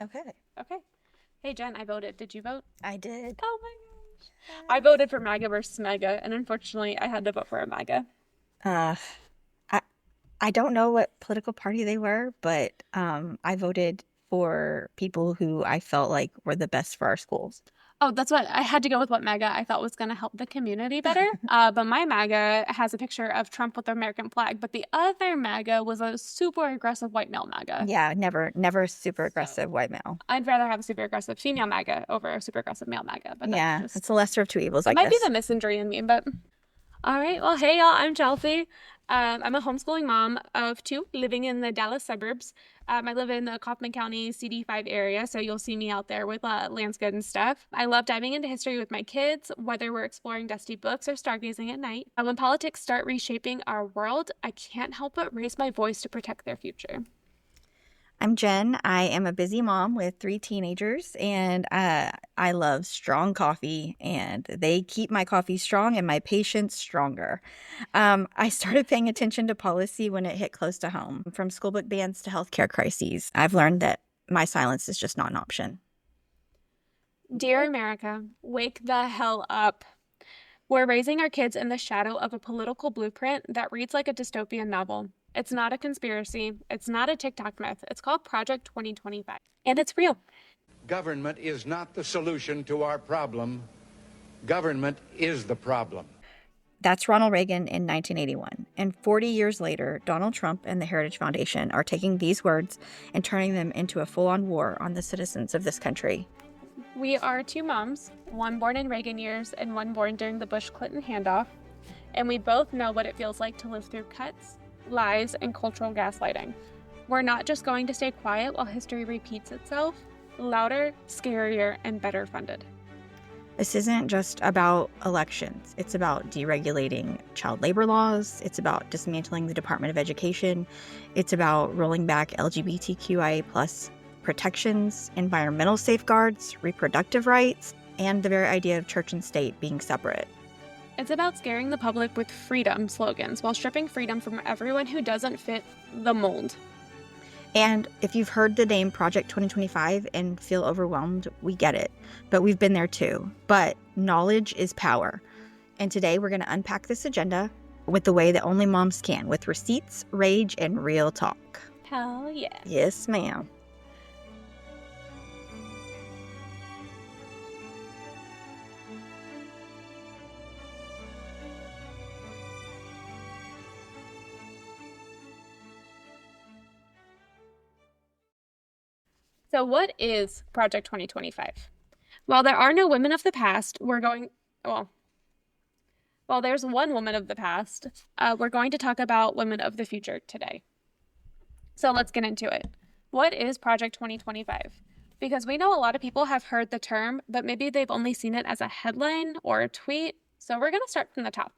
Okay. Okay. Hey, Jen, I voted. Did you vote? I did. Oh my gosh. I voted for MAGA versus MAGA, and unfortunately, I had to vote for a MAGA. Uh, I I don't know what political party they were, but I voted for people who I felt like were the best for our schools. Oh, that's what I had to go with what MAGA I thought was going to help the community better. But my MAGA has a picture of Trump with the American flag, but the other MAGA was a super aggressive white male MAGA. Yeah, never super aggressive So white male. I'd rather have a super aggressive female MAGA over a super aggressive male MAGA, but that's Yeah, just, it's the lesser of two evils, it I might be guess. the misandry in me, but all right. Well, hey, y'all. I'm Chelsey. I'm a homeschooling mom of two living in the Dallas suburbs. I live in the Kaufman County CD5 area, so you'll see me out there with landscape and stuff. I love diving into history with my kids, whether we're exploring dusty books or stargazing at night. When politics start reshaping our world, I can't help but raise my voice to protect their future. I'm Jen. I am a busy mom with 3 teenagers, and I love strong coffee, and they keep my coffee strong and my patience stronger. I started paying attention to policy when it hit close to home, from school book bans to healthcare crises. I've learned that my silence is just not an option. Dear America, wake the hell up. We're raising our kids in the shadow of a political blueprint that reads like a dystopian novel. It's not a conspiracy. It's not a TikTok myth. It's called Project 2025. And it's real. Government is not the solution to our problem. Government is the problem. That's Ronald Reagan in 1981. And 40 years later, Donald Trump and the Heritage Foundation are taking these words and turning them into a full-on war on the citizens of this country. We are two moms, one born in Reagan years and one born during the Bush-Clinton handoff. And we both know what it feels like to live through cuts, lies, and cultural gaslighting. We're not just going to stay quiet while history repeats itself, louder, scarier, and better funded. This isn't just about elections. It's about deregulating child labor laws. It's about dismantling the Department of Education. It's about rolling back LGBTQIA plus protections, environmental safeguards, reproductive rights, and the very idea of church and state being separate. It's about scaring the public with freedom slogans while stripping freedom from everyone who doesn't fit the mold. And if you've heard the name Project 2025 and feel overwhelmed, we get it. But we've been there too. But knowledge is power. And today we're going to unpack this agenda with the way that only moms can, with receipts, rage, and real talk. Hell yeah. Yes, ma'am. So what is Project 2025? While there are no women of the past, while there's one woman of the past, we're going to talk about women of the future today. So let's get into it. What is Project 2025? Because we know a lot of people have heard the term, but maybe they've only seen it as a headline or a tweet. So we're going to start from the top.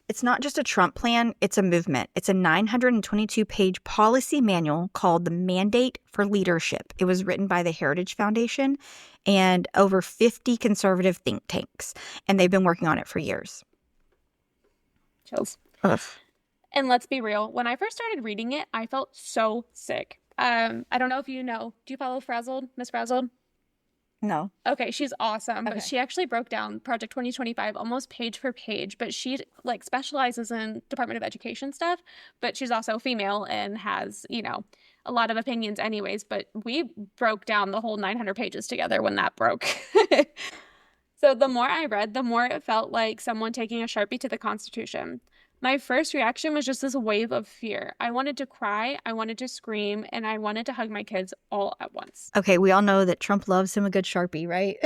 It's not just a Trump plan, it's a movement. It's a 922-page policy manual called the Mandate for Leadership. It was written by the Heritage Foundation and over 50 conservative think tanks, and they've been working on it for years. Chills. Ugh. And let's be real, when I first started reading it, I felt so sick. I don't know if you know. Do you follow Frazzled, Miss Frazzled? No. Okay, she's awesome, Okay. but she actually broke down Project 2025 almost page per page, but she specializes in Department of Education stuff, but she's also female and has, a lot of opinions anyways, but we broke down the whole 900 pages together when that broke. So the more I read, the more it felt like someone taking a Sharpie to the Constitution. My first reaction was just this wave of fear. I wanted to cry, I wanted to scream, and I wanted to hug my kids all at once. Okay, we all know that Trump loves him a good Sharpie, right?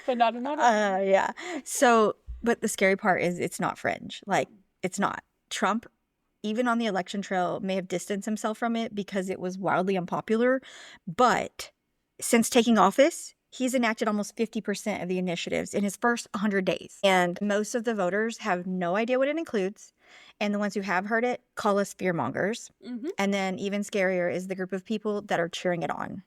But not another. Yeah. So, but the scary part is it's not fringe. Like, it's not. Trump, even on the election trail, may have distanced himself from it because it was wildly unpopular. But since taking office, he's enacted almost 50% of the initiatives in his first 100 days. And most of the voters have no idea what it includes. And the ones who have heard it call us fearmongers. Mm-hmm. And then even scarier is the group of people that are cheering it on.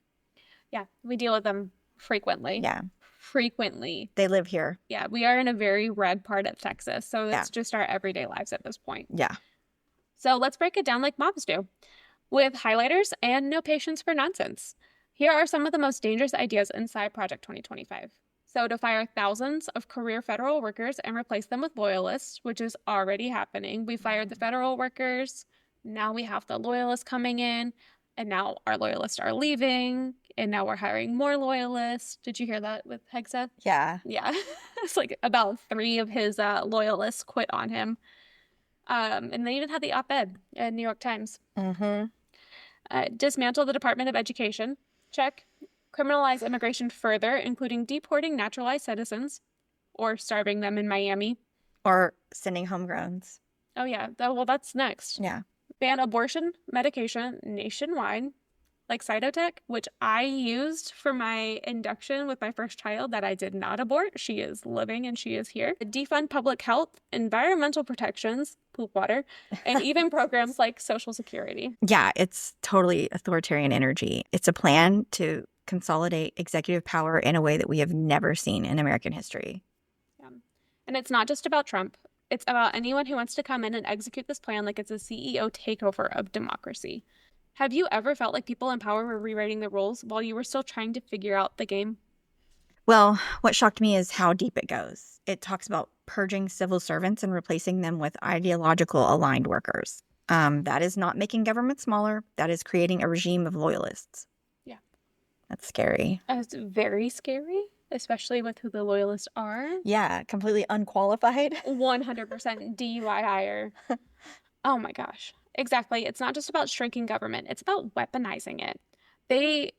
Yeah, we deal with them frequently. Yeah. Frequently. They live here. Yeah, we are in a very red part of Texas. So it's just our everyday lives at this point. Yeah. So let's break it down like moms do. with highlighters and no patience for nonsense. Here are some of the most dangerous ideas inside Project 2025. So to fire thousands of career federal workers and replace them with loyalists, which is already happening. We fired the federal workers. Now we have the loyalists coming in, and now our loyalists are leaving, and now we're hiring more loyalists. Did you hear that with Hegseth? Yeah. Yeah. It's like about 3 of his loyalists quit on him. And they even had the op-ed in New York Times. Dismantle the Department of Education. Check. Criminalize immigration further, including deporting naturalized citizens or starving them in Miami. Or sending homegrowns. Oh, yeah. Well, that's next. Yeah. Ban abortion medication nationwide, like Cytotec, which I used for my induction with my first child that I did not abort. She is living and she is here. Defund public health, environmental protections, poop water, and even programs like Social Security. Yeah, it's totally authoritarian energy. It's a plan to consolidate executive power in a way that we have never seen in American history. Yeah. And it's not just about Trump. It's about anyone who wants to come in and execute this plan like it's a CEO takeover of democracy. Have you ever felt like people in power were rewriting the rules while you were still trying to figure out the game? Well, what shocked me is how deep it goes. It talks about purging civil servants and replacing them with ideological aligned workers. That is not making government smaller. That is creating a regime of loyalists. Yeah. That's scary. It's very scary, especially with who the loyalists are. Yeah, completely unqualified. 100% DUI hire. Oh my gosh. Exactly. It's not just about shrinking government. It's about weaponizing it.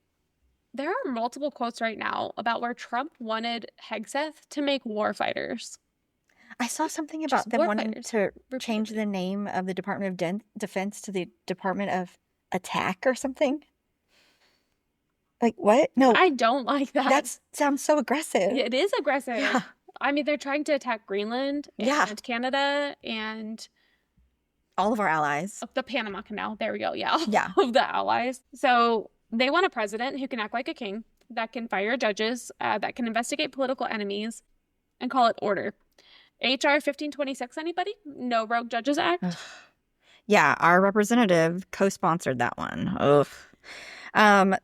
There are multiple quotes right now about where Trump wanted Hegseth to make war fighters. I saw something about them wanting to change the name of the Department of Defense to the Department of Attack or something. Like, what? No. I don't like that. That sounds so aggressive. It is aggressive. Yeah. I mean, they're trying to attack Greenland and Canada and all of our allies. The Panama Canal. There we go. Yeah. Yeah. All of the allies. So they want a president who can act like a king, that can fire judges, that can investigate political enemies, and call it order. HR 1526, anybody? No Rogue Judges Act? Yeah, our representative co-sponsored that one. Oof.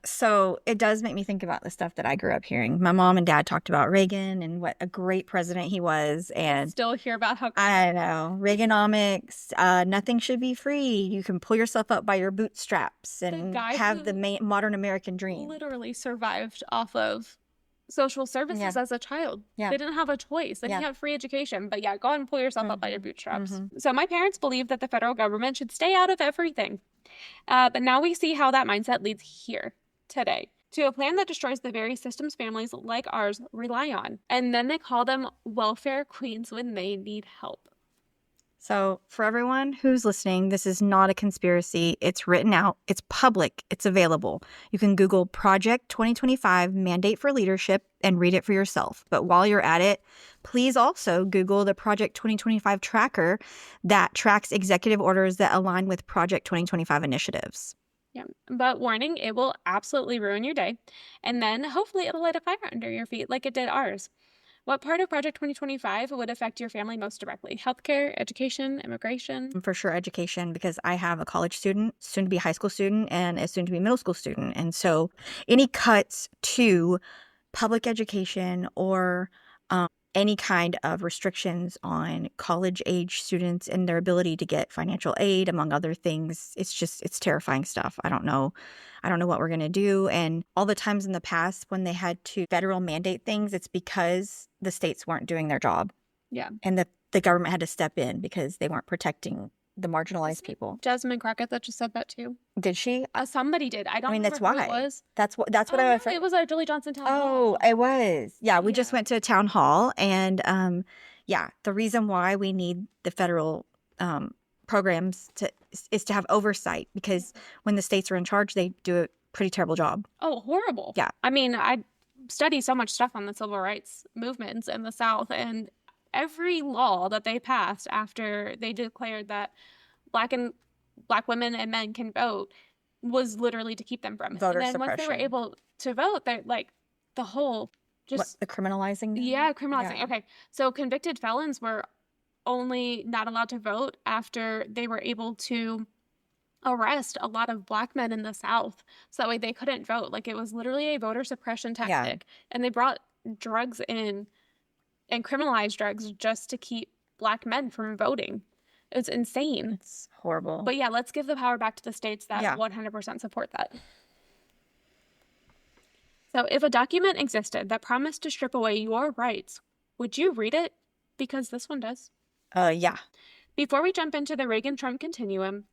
So it does make me think about the stuff that I grew up hearing. My mom and dad talked about Reagan and what a great president he was. And still hear about how I know Reaganomics, nothing should be free. You can pull yourself up by your bootstraps and have the modern American dream. Literally survived off of social services as a child. They didn't have a choice. They didn't have free education. But yeah, go ahead and pull yourself up by your bootstraps. So my parents believed that the federal government should stay out of everything. But now we see how that mindset leads here today to a plan that destroys the very systems families like ours rely on. And then they call them welfare queens when they need help. So for everyone who's listening, this is not a conspiracy. It's written out. It's public. It's available. You can Google Project 2025 Mandate for Leadership and read it for yourself. But while you're at it, please also Google the Project 2025 tracker that tracks executive orders that align with Project 2025 initiatives. Yeah, but warning, it will absolutely ruin your day. And then hopefully it'll light a fire under your feet like it did ours. What part of Project 2025 would affect your family most directly? Healthcare, education, immigration? For sure, education, because I have a college student, soon to be high school student, and a soon to be middle school student. And so any cuts to public education or any kind of restrictions on college age students and their ability to get financial aid, among other things, it's terrifying stuff. I don't know what we're going to do. And all the times in the past when they had to federal mandate things, it's because the states weren't doing their job. Yeah. And the government had to step in because they weren't protecting the marginalized people. Jasmine Crockett that just said that too. Did she? Somebody did. I mean, that's why. Who it was. That's what I was. It was our Julie Johnson town hall. Oh, it was. Yeah, we just went to a town hall, and the reason why we need the federal programs is to have oversight, because when the states are in charge, they do a pretty terrible job. Oh, horrible. Yeah. I mean, I study so much stuff on the civil rights movements in the South, and every law that they passed after they declared that black women and men can vote was literally to keep them from it. Voter and then suppression. once they were able to vote, they're like the whole the criminalizing? Yeah, criminalizing. Yeah. Okay. So convicted felons were only not allowed to vote after they were able to arrest a lot of Black men in the South so that way they couldn't vote. Like, it was literally a voter suppression tactic. And they brought drugs in and criminalized drugs just to keep Black men from voting. It's insane. It's horrible. But yeah, let's give the power back to the states that Yeah. 100% support that. So if a document existed that promised to strip away your rights, would you read it? Because this one does. Yeah. Before we jump into the Reagan-Trump continuum,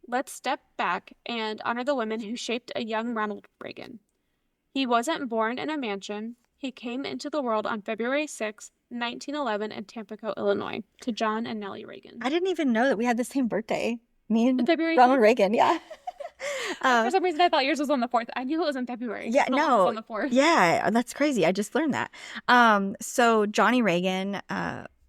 let's step back and honor the women who shaped a young Ronald Reagan. He wasn't born in a mansion. He came into the world on February 6, 1911 in Tampico, Illinois, to John and Nellie Reagan. I didn't even know that we had the same birthday. Me and February Ronald 6th? Reagan, yeah. For some reason, I thought yours was on the 4th. I knew it was in February. Yeah, but it was no. on the 4th. Yeah, that's crazy. I just learned that. So Johnny Reagan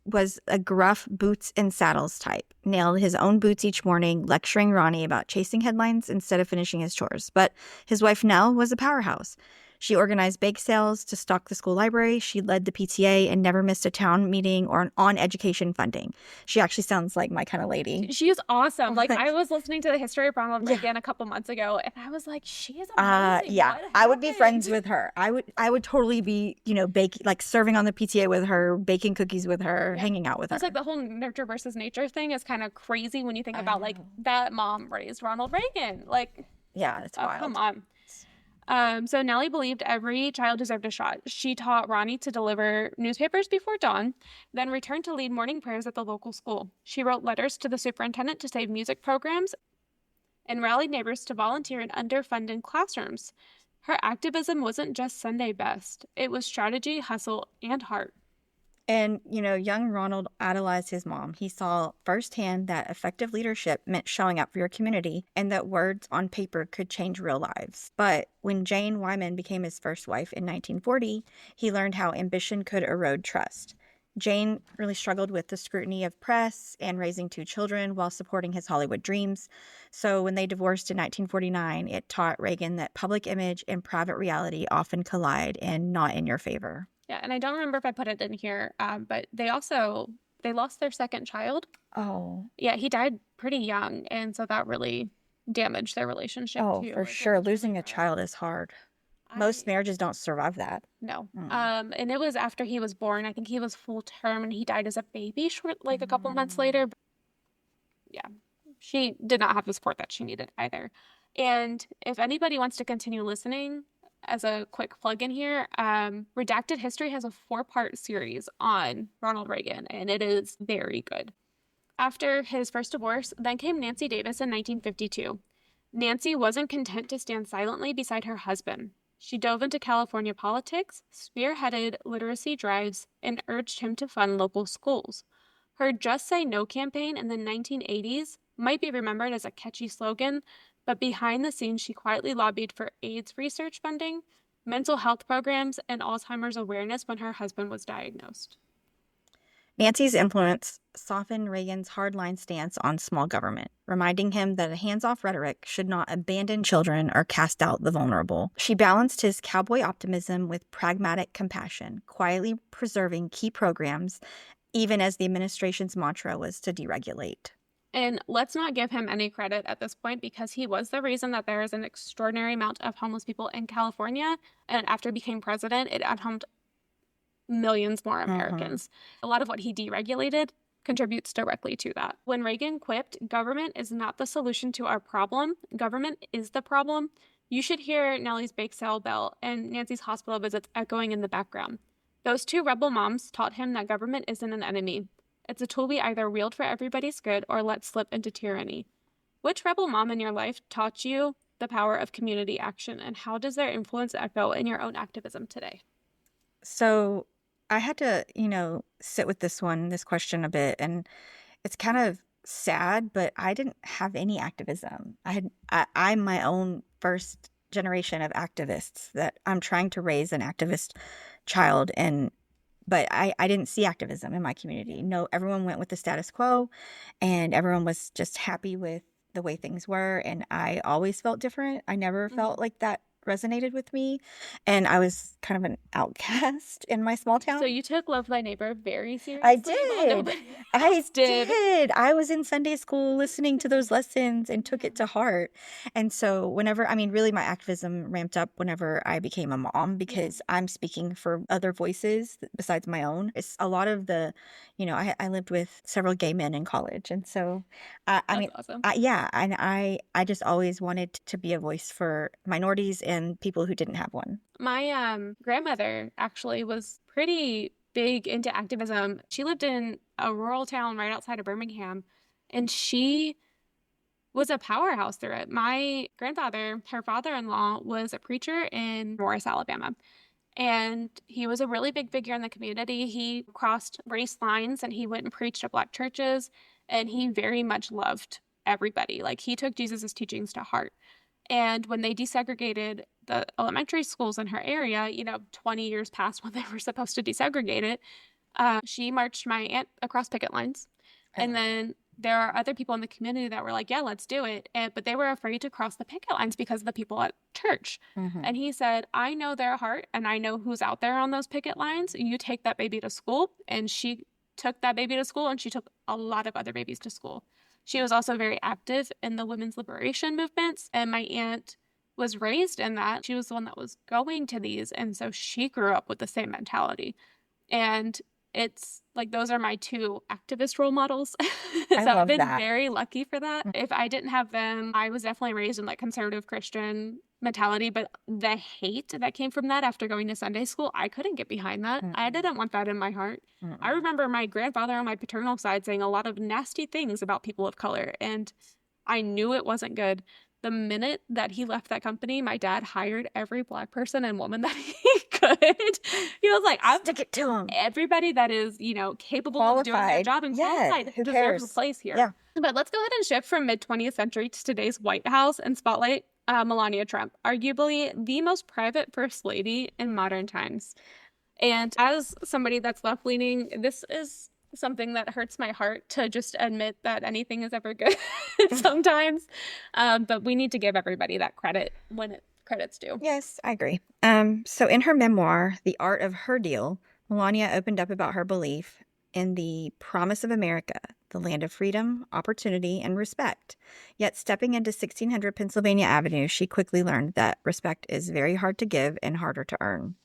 was a gruff boots and saddles type, nailed his own boots each morning, lecturing Ronnie about chasing headlines instead of finishing his chores. But his wife Nell was a powerhouse. She organized bake sales to stock the school library. She led the PTA and never missed a town meeting or on education funding. She actually sounds like my kind of lady. She is awesome. Like, Thanks. I was listening to the history of Ronald Reagan a couple months ago, and I was like, she is amazing. Yeah, What I would be friends happened? with her. I would totally be, baking, like serving on the PTA with her, baking cookies with her, hanging out with her. It's like the whole nurture versus nature thing is kind of crazy when you think I about, like, know. that mom raised Ronald Reagan. Like, Yeah, it's wild. come on. So Nellie believed every child deserved a shot. She taught Ronnie to deliver newspapers before dawn, then returned to lead morning prayers at the local school. She wrote letters to the superintendent to save music programs and rallied neighbors to volunteer in underfunded classrooms. Her activism wasn't just Sunday best. It was strategy, hustle, and heart. And, young Ronald idolized his mom. He saw firsthand that effective leadership meant showing up for your community and that words on paper could change real lives. But when Jane Wyman became his first wife in 1940, he learned how ambition could erode trust. Jane really struggled with the scrutiny of press and raising 2 children while supporting his Hollywood dreams. So when they divorced in 1949, it taught Reagan that public image and private reality often collide and not in your favor. Yeah, and I don't remember if I put it in here, but they lost their second child. Oh. Yeah, he died pretty young, and so that really damaged their relationship Oh, too. for Like, it sure. was Losing really a rough. child is hard. Most marriages don't survive that. No. Mm. And it was after he was born. I think he was full term, and he died as a baby a couple months later. Yeah, she did not have the support that she needed either. And if anybody wants to continue listening, as a quick plug in here, Redacted History has a 4-part series on Ronald Reagan, and it is very good. After his first divorce, then came Nancy Davis in 1952. Nancy wasn't content to stand silently beside her husband. She dove into California politics, spearheaded literacy drives, and urged him to fund local schools. Her Just Say No campaign in the 1980s might be remembered as a catchy slogan, but behind the scenes, she quietly lobbied for AIDS research funding, mental health programs, and Alzheimer's awareness when her husband was diagnosed. Nancy's influence softened Reagan's hardline stance on small government, reminding him that a hands-off rhetoric should not abandon children or cast out the vulnerable. She balanced his cowboy optimism with pragmatic compassion, quietly preserving key programs, even as the administration's mantra was to deregulate. And let's not give him any credit at this point because he was the reason that there is an extraordinary amount of homeless people in California. And after he became president, it unhomed millions more Americans. A lot of what he deregulated contributes directly to that. When Reagan quipped, "Government is not the solution to our problem. Government is the problem," you should hear Nellie's bake sale bell and Nancy's hospital visits echoing in the background. Those 2 rebel moms taught him that government isn't an enemy. It's a tool we either wield for everybody's good or let slip into tyranny. Which rebel mom in your life taught you the power of community action, and how does their influence echo in your own activism today? So I had to, sit with this question a bit, and it's kind of sad, but I didn't have any activism. I'm my own first generation of activists that I'm trying to raise an activist child, but I didn't see activism in my community. No, everyone went with the status quo, and everyone was just happy with the way things were, and I always felt different. I never felt like that resonated with me, and I was kind of an outcast in my small town. So you took Love Thy Neighbor very seriously? I did. I was in Sunday school listening to those lessons and took it to heart. And so really my activism ramped up whenever I became a mom, because I'm speaking for other voices besides my own. It's a lot of I lived with several gay men in college. And so, Awesome. I just always wanted to be a voice for minorities and people who didn't have one. My grandmother actually was pretty big into activism. She lived in a rural town right outside of Birmingham, and she was a powerhouse through it. My grandfather, her father-in-law, was a preacher in Morris, Alabama. And he was a really big figure in the community. He crossed race lines and he went and preached at Black churches, and he very much loved everybody. Like, he took Jesus's teachings to heart. And when they desegregated the elementary schools in her area, 20 years past when they were supposed to desegregate it, she marched my aunt across picket lines. And then there are other people in the community that were like, yeah, let's do it. But they were afraid to cross the picket lines because of the people at church. Mm-hmm. And he said, I know their heart and I know who's out there on those picket lines. You take that baby to school. And she took that baby to school, and she took a lot of other babies to school. She was also very active in the women's liberation movements. And my aunt was raised in that. She was the one that was going to these. And so she grew up with the same mentality. And it's like, those are my two activist role models. So I've been very lucky for that. If I didn't have them, I was definitely raised in like conservative Christian mentality, but the hate that came from that after going to Sunday school, I couldn't get behind that. I didn't want that in my heart. I remember my grandfather on my paternal side saying a lot of nasty things about people of color, and I knew it wasn't good. The minute that he left that company, my dad hired every Black person and woman that he could. He was like, I'll stick it to him. Everybody that is, capable of doing their job and qualified deserves a place here. Yeah. But let's go ahead and shift from mid-20th century to today's White House and spotlight Melania Trump, arguably the most private first lady in modern times. And as somebody that's left-leaning, this is something that hurts my heart to just admit that anything is ever good sometimes. But we need to give everybody that credit when credit's due. Yes, I agree. So in her memoir, The Art of Her Deal, Melania opened up about her belief in the promise of America, the land of freedom, opportunity, and respect. Yet stepping into 1600 Pennsylvania Avenue, she quickly learned that respect is very hard to give and harder to earn.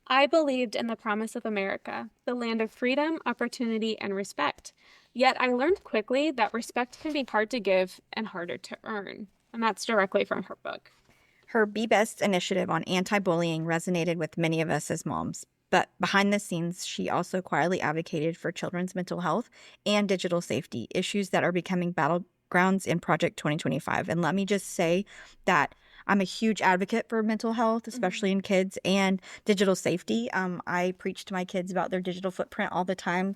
I believed in the promise of America, the land of freedom, opportunity, and respect. Yet I learned quickly that respect can be hard to give and harder to earn. And that's directly from her book. Her Be Best initiative on anti-bullying resonated with many of us as moms. But behind the scenes, she also quietly advocated for children's mental health and digital safety, issues that are becoming battlegrounds in Project 2025. And let me just say that I'm a huge advocate for mental health, especially in kids, and digital safety. I preach to my kids about their digital footprint all the time.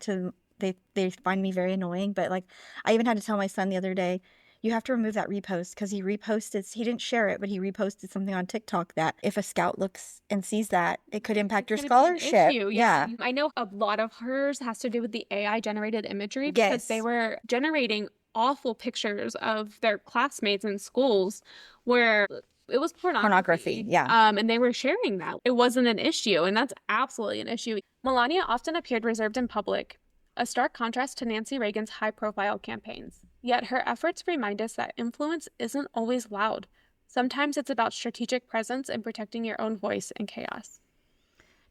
They find me very annoying, but like I even had to tell my son the other day, you have to remove that repost, because he didn't share it, but he reposted something on TikTok that if a scout looks and sees that, it could impact your scholarship. Yeah. I know a lot of hers has to do with the AI generated imagery, because they were generating awful pictures of their classmates in schools where it was pornography. Yeah. And they were sharing that. It wasn't an issue, and that's absolutely an issue. Melania often appeared reserved in public, a stark contrast to Nancy Reagan's high-profile campaigns. Yet her efforts remind us that influence isn't always loud. Sometimes it's about strategic presence and protecting your own voice in chaos.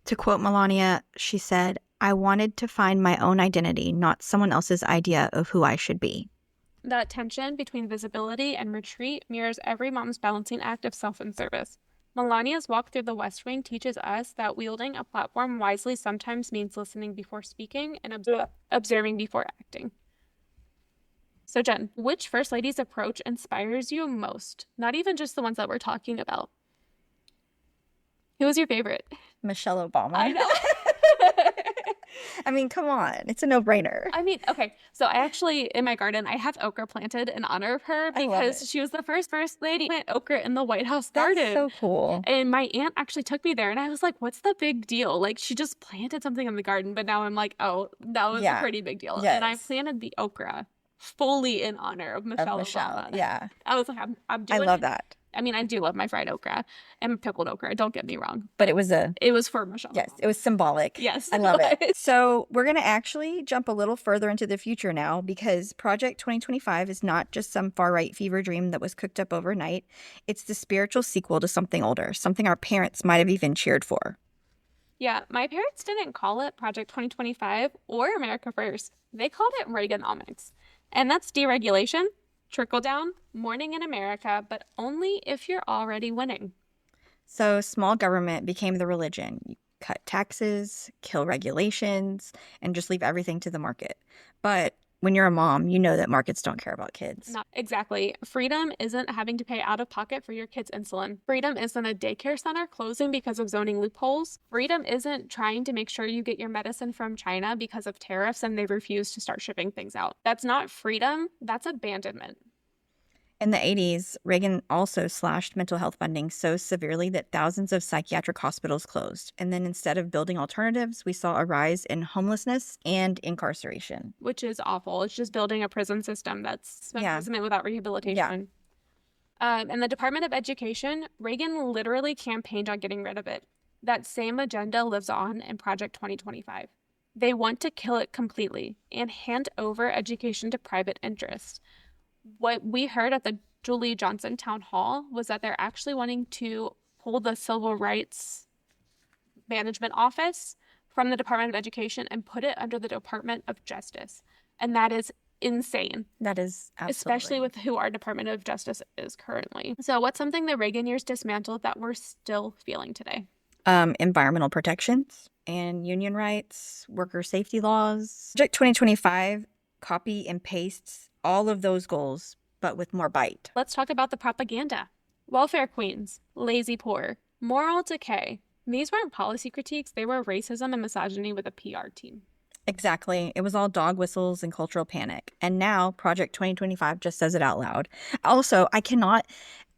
To quote Melania, she said, "I wanted to find my own identity, not someone else's idea of who I should be." That tension between visibility and retreat mirrors every mom's balancing act of self and service. Melania's walk through the West Wing teaches us that wielding a platform wisely sometimes means listening before speaking and observing before acting. So Jen, which First Lady's approach inspires you most? Not even just the ones that we're talking about. Who was your favorite? Michelle Obama. I know. I mean, come on. It's a no-brainer. I mean, okay. So I actually, in my garden, I have okra planted in honor of her because she was the first lady to plant okra in the White House garden. That's so cool. And my aunt actually took me there, and I was like, what's the big deal? Like, she just planted something in the garden, but now I'm like, oh, that was a pretty big deal. Yes. And I planted the okra fully in honor of Michelle Obama. Yeah. I was like, I'm doing it. I love that. I mean, I do love my fried okra and pickled okra. Don't get me wrong. But it was for Michelle. yes, it was symbolic. Yes. I love it. So we're going to actually jump a little further into the future now, because Project 2025 is not just some far-right fever dream that was cooked up overnight. It's the spiritual sequel to something older, something our parents might have even cheered for. Yeah, my parents didn't call it Project 2025 or America First. They called it Reaganomics. And that's deregulation, trickle down, morning in America, but only if you're already winning. So small government became the religion. You cut taxes, kill regulations, and just leave everything to the market. But when you're a mom, you know that markets don't care about kids. Not exactly. Freedom isn't having to pay out of pocket for your kid's insulin. Freedom isn't a daycare center closing because of zoning loopholes. Freedom isn't trying to make sure you get your medicine from China because of tariffs and they refuse to start shipping things out. That's not freedom. That's abandonment. In the 80s, Reagan also slashed mental health funding so severely that thousands of psychiatric hospitals closed. And then instead of building alternatives, we saw a rise in homelessness and incarceration. Which is awful. It's just building a prison system that's imprisonment without rehabilitation. Yeah. And the Department of Education, Reagan literally campaigned on getting rid of it. That same agenda lives on in Project 2025. They want to kill it completely and hand over education to private interests. What we heard at the Julie Johnson town hall was that they're actually wanting to pull the Civil Rights Management Office from the Department of Education and put it under the Department of Justice. And that is insane. That is absolutely. Especially with who our Department of Justice is currently. So what's something the Reagan years dismantled that we're still feeling today? Environmental protections and union rights, worker safety laws. Project 2025 copy and pastes all of those goals, but with more bite. Let's talk about the propaganda. Welfare queens, lazy poor, moral decay. These weren't policy critiques. They were racism and misogyny with a PR team. Exactly. It was all dog whistles and cultural panic. And now Project 2025 just says it out loud. Also,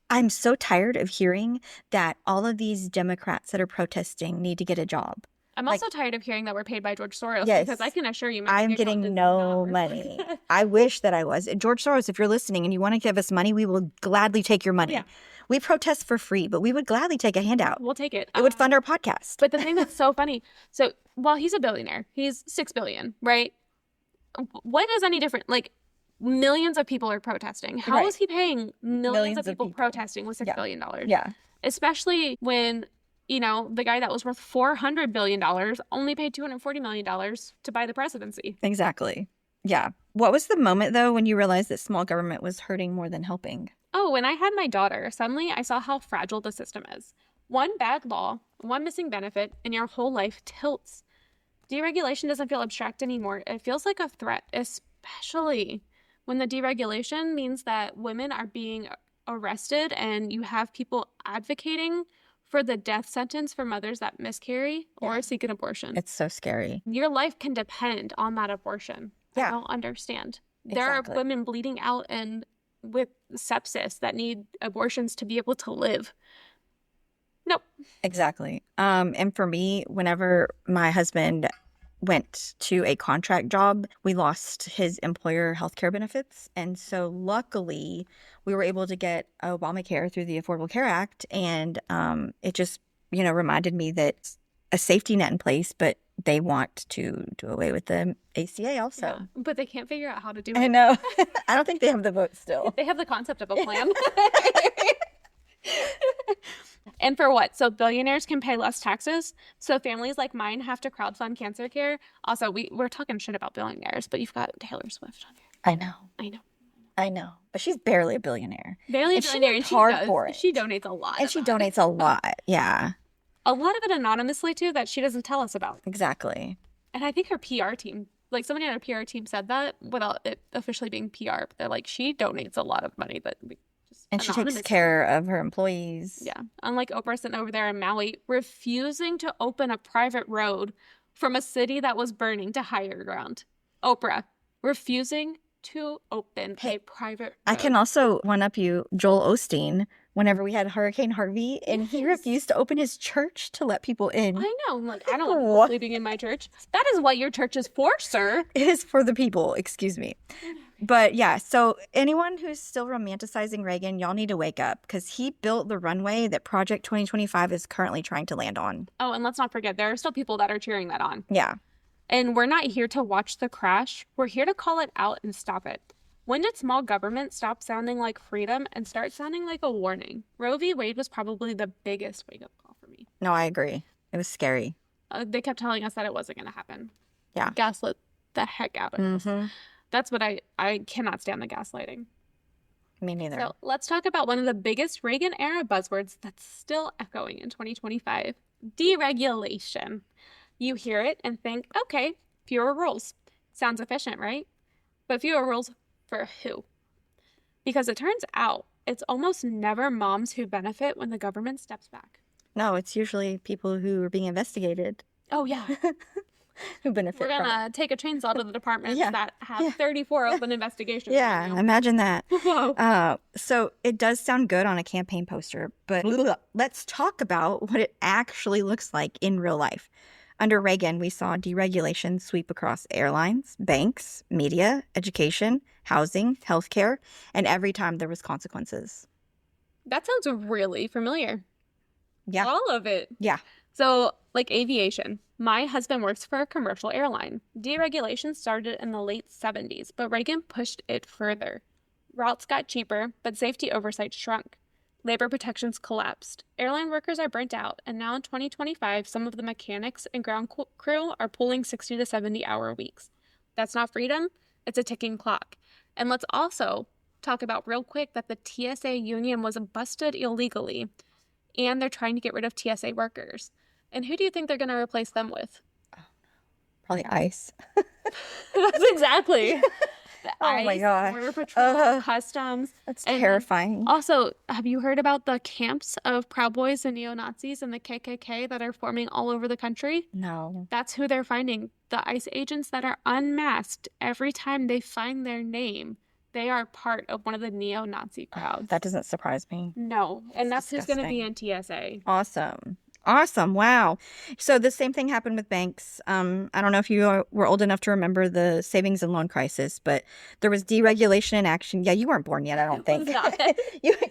I'm so tired of hearing that all of these Democrats that are protesting need to get a job. I'm also tired of hearing that we're paid by George Soros, yes, because I can assure you I'm getting no money. I wish that I was. George Soros, if you're listening and you want to give us money, we will gladly take your money. Yeah. We protest for free, but we would gladly take a handout. We'll take it. It would fund our podcast. But the thing that's so funny, so while he's a billionaire, he's $6 billion, right? What is any different? Like, millions of people are protesting. How is he paying millions of people protesting with $6 billion? Yeah. Especially when, the guy that was worth $400 billion only paid $240 million to buy the presidency. Exactly. Yeah. What was the moment, though, when you realized that small government was hurting more than helping? Oh, when I had my daughter, suddenly I saw how fragile the system is. One bad law, one missing benefit, and your whole life tilts. Deregulation doesn't feel abstract anymore. It feels like a threat, especially when the deregulation means that women are being arrested and you have people advocating for the death sentence for mothers that miscarry or seek an abortion. It's so scary. Your life can depend on that abortion. Yeah. I don't understand. There are women bleeding out and with sepsis that need abortions to be able to live. Nope. Exactly. And for me, whenever my husband went to a contract job, we lost his employer healthcare benefits. And so luckily, we were able to get Obamacare through the Affordable Care Act. And it just, reminded me that a safety net in place, but they want to do away with the ACA also. Yeah, but they can't figure out how to do it. I know. I don't think they have the vote still. They have the concept of a plan. And for what? So billionaires can pay less taxes. So families like mine have to crowdfund cancer care. Also, we're talking shit about billionaires, but you've got Taylor Swift on here. I know. But she's barely a billionaire. Barely a billionaire. And she donates a lot. And she donates a lot. Yeah. A lot of it anonymously, too, that she doesn't tell us about. Exactly. And I think her PR team, somebody on her PR team said that without it officially being PR. They're like, she donates a lot of money, but and she takes care of her employees. Yeah. Unlike Oprah sitting over there in Maui, refusing to open a private road from a city that was burning to higher ground. Oprah refusing to open a private road. I can also one-up you, Joel Osteen, whenever we had Hurricane Harvey, and he refused to open his church to let people in. I know. I don't want people sleeping in my church. That is what your church is for, sir. It is for the people. Excuse me. But yeah, so anyone who's still romanticizing Reagan, y'all need to wake up because he built the runway that Project 2025 is currently trying to land on. Oh, and let's not forget, there are still people that are cheering that on. Yeah. And we're not here to watch the crash. We're here to call it out and stop it. When did small government stop sounding like freedom and start sounding like a warning? Roe v. Wade was probably the biggest wake-up call for me. No, I agree. It was scary. They kept telling us that it wasn't going to happen. Yeah. Gaslit the heck out of us. That's what I cannot stand, the gaslighting. Me neither. So let's talk about one of the biggest Reagan-era buzzwords that's still echoing in 2025. Deregulation. You hear it and think, okay, fewer rules. Sounds efficient, right? But fewer rules for who? Because it turns out it's almost never moms who benefit when the government steps back. No, it's usually people who are being investigated. Oh, yeah. Who benefit We're from going it. to take a chainsaw to the departments Yeah. that have 34 open investigations. Yeah, right now. imagine that. Whoa. So it does sound good on a campaign poster, but let's talk about what it actually looks like in real life. Under Reagan, we saw deregulation sweep across airlines, banks, media, education, housing, healthcare, and every time there was consequences. That sounds really familiar. Yeah. All of it. Yeah. So, like aviation, my husband works for a commercial airline. Deregulation started in the late 70s, but Reagan pushed it further. Routes got cheaper, but safety oversight shrunk. Labor protections collapsed. Airline workers are burnt out, and now in 2025, some of the mechanics and ground crew are pulling 60 to 70-hour weeks. That's not freedom, it's a ticking clock. And let's also talk about real quick that the TSA union was busted illegally, and they're trying to get rid of TSA workers. And who do you think they're going to replace them with? Probably ICE. That's exactly. Oh my gosh. Border Patrol, Customs. That's And terrifying. Also, have you heard about the camps of Proud Boys and neo-Nazis and the KKK that are forming all over the country? No. That's who they're finding. The ICE agents that are unmasked, every time they find their name, they are part of one of the neo-Nazi crowds. That doesn't surprise me. No. And that's who's going to disgusting. be in TSA. Awesome. Awesome. Wow. So the same thing happened with banks. I don't know if you were old enough to remember the savings and loan crisis, but there was deregulation in action. Yeah, you weren't born yet, I don't think.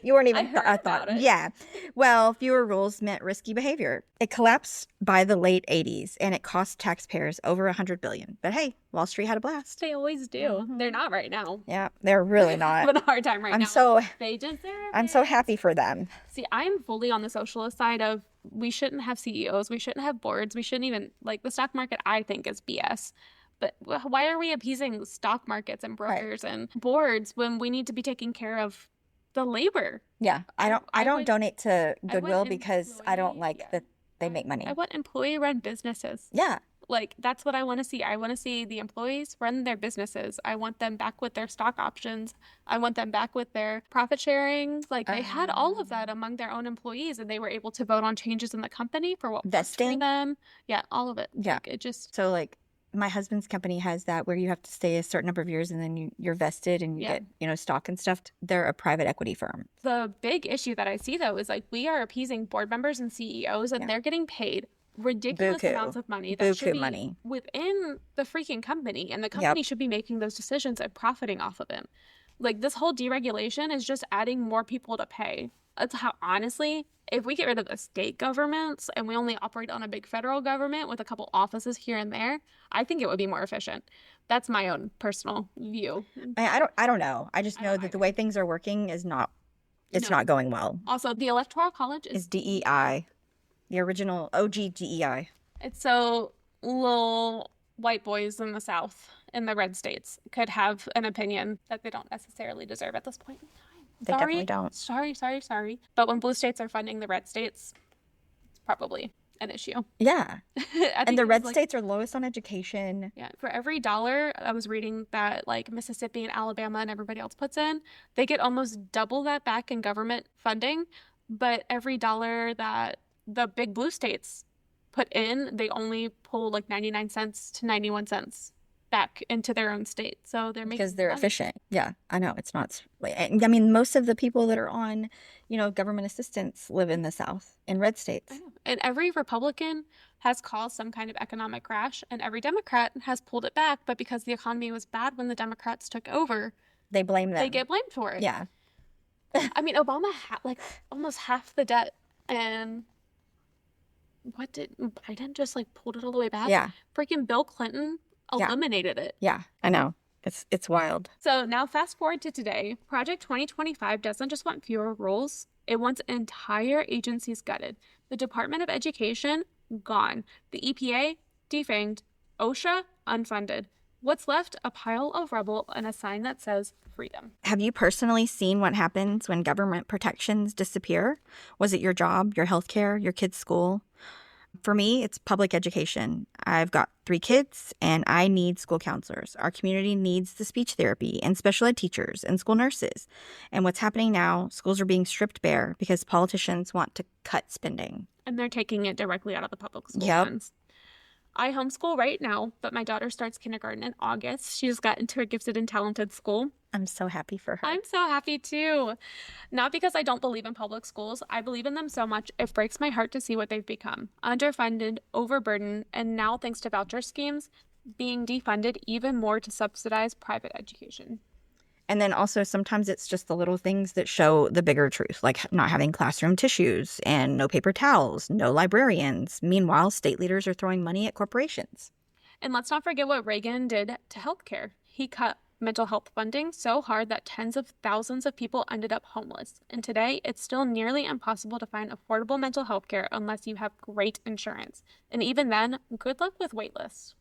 you weren't even I thought it. Yeah. Well, fewer rules meant risky behavior. It collapsed by the late 80s and it cost taxpayers over $100 billion. But hey, Wall Street had a blast. They always do. They're not right now. Yeah, they're really not. Having a hard time right now. They deserve I'm it. so happy for them. See, I'm fully on the socialist side of we shouldn't have CEOs, we shouldn't have boards, we shouldn't even, like, the stock market, I think, is BS. But why are we appeasing stock markets and brokers and boards when we need to be taking care of the labor? Yeah, I don't donate to Goodwill want because I don't like yeah. that they make money. I want employee-run businesses. Yeah. Like, that's what I want to see. I want to see the employees run their businesses. I want them back with their stock options. I want them back with their profit sharing. Like, they had all of that among their own employees, and they were able to vote on changes in the company for what worked for Vesting? them. Yeah, all of it. Yeah. Like, it just... So, like, my husband's company has that where you have to stay a certain number of years and then you're vested and you get, stock and stuff. They're a private equity firm. The big issue that I see, though, is, like, we are appeasing board members and CEOs, and they're getting paid ridiculous Buku. amounts of money that should be money. within the freaking company, and the company should be making those decisions and profiting off of it. Like, this whole deregulation is just adding more people to pay. That's how, honestly, if we get rid of the state governments and we only operate on a big federal government with a couple offices here and there, I think it would be more efficient. That's my own personal view. I don't know. I just know that the way things are working is not not going well. Also, the Electoral College is DEI. The original OG DEI. It's so little white boys in the South, in the red states, could have an opinion that they don't necessarily deserve at this point in time. They definitely don't. Sorry. But when blue states are funding the red states, it's probably an issue. Yeah. And the red like, states are lowest on education. Yeah. For every dollar I was reading that, like, Mississippi and Alabama and everybody else puts in, they get almost double that back in government funding. But every dollar that the big blue states put in, they only pull like 99 cents to 91 cents back into their own state. So they're making because they're money. efficient. Yeah, I know. It's not. I mean, most of the people that are on, government assistance live in the South, in red states. I know. And every Republican has caused some kind of economic crash, and every Democrat has pulled it back. But because the economy was bad when the Democrats took over, They blame them. they get blamed for it. Yeah. I mean, Obama had like almost half the debt, and what did Biden just like pulled it all the way back? Yeah. Freaking Bill Clinton Yeah. eliminated it. Yeah, I know. It's wild. So now fast forward to today. Project 2025 doesn't just want fewer rules. It wants entire agencies gutted. The Department of Education, gone. The EPA, defanged. OSHA, unfunded. What's left? A pile of rubble and a sign that says freedom. Have you personally seen what happens when government protections disappear? Was it your job, your healthcare, your kid's school? For me, it's public education. I've got 3 kids and I need school counselors. Our community needs the speech therapy and special ed teachers and school nurses. And what's happening now, schools are being stripped bare because politicians want to cut spending. And they're taking it directly out of the public school Yep. funds. I homeschool right now, but my daughter starts kindergarten in August. She just got into a gifted and talented school. I'm so happy for her. I'm so happy too. Not because I don't believe in public schools. I believe in them so much, it breaks my heart to see what they've become. Underfunded, overburdened, and now thanks to voucher schemes, being defunded even more to subsidize private education. And then also sometimes it's just the little things that show the bigger truth, like not having classroom tissues and no paper towels, no librarians. Meanwhile, state leaders are throwing money at corporations. And let's not forget what Reagan did to healthcare. He cut mental health funding so hard that tens of thousands of people ended up homeless. And today, it's still nearly impossible to find affordable mental health care unless you have great insurance. And even then, good luck with waitlists.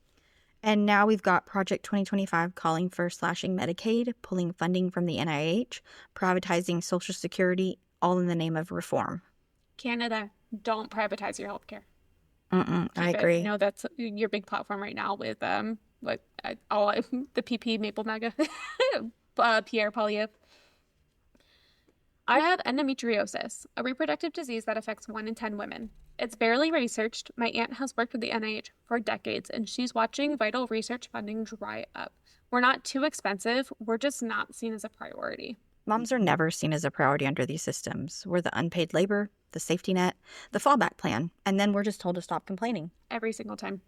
And now we've got Project 2025 calling for slashing Medicaid, pulling funding from the NIH, privatizing Social Security, all in the name of reform. Canada, don't privatize your healthcare. I agree. I know that's your big platform right now with the PP Maple MAGA, Pierre Poilievre. I have endometriosis, a reproductive disease that affects 1 in 10 women. It's barely researched. My aunt has worked with the NIH for decades, and she's watching vital research funding dry up. We're not too expensive. We're just not seen as a priority. Moms are never seen as a priority under these systems. We're the unpaid labor, the safety net, the fallback plan, and then we're just told to stop complaining. Every single time.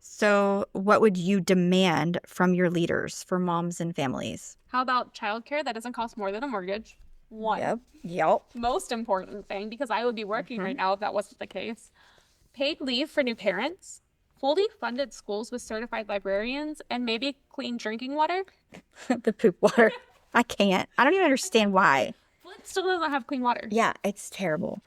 So what would you demand from your leaders for moms and families? How about childcare that doesn't cost more than a mortgage? 1. Yep. Most important thing, because I would be working right now if that wasn't the case. Paid leave for new parents, fully funded schools with certified librarians, and maybe clean drinking water. The poop water. I can't. I don't even understand why. Flint still doesn't have clean water. Yeah, it's terrible.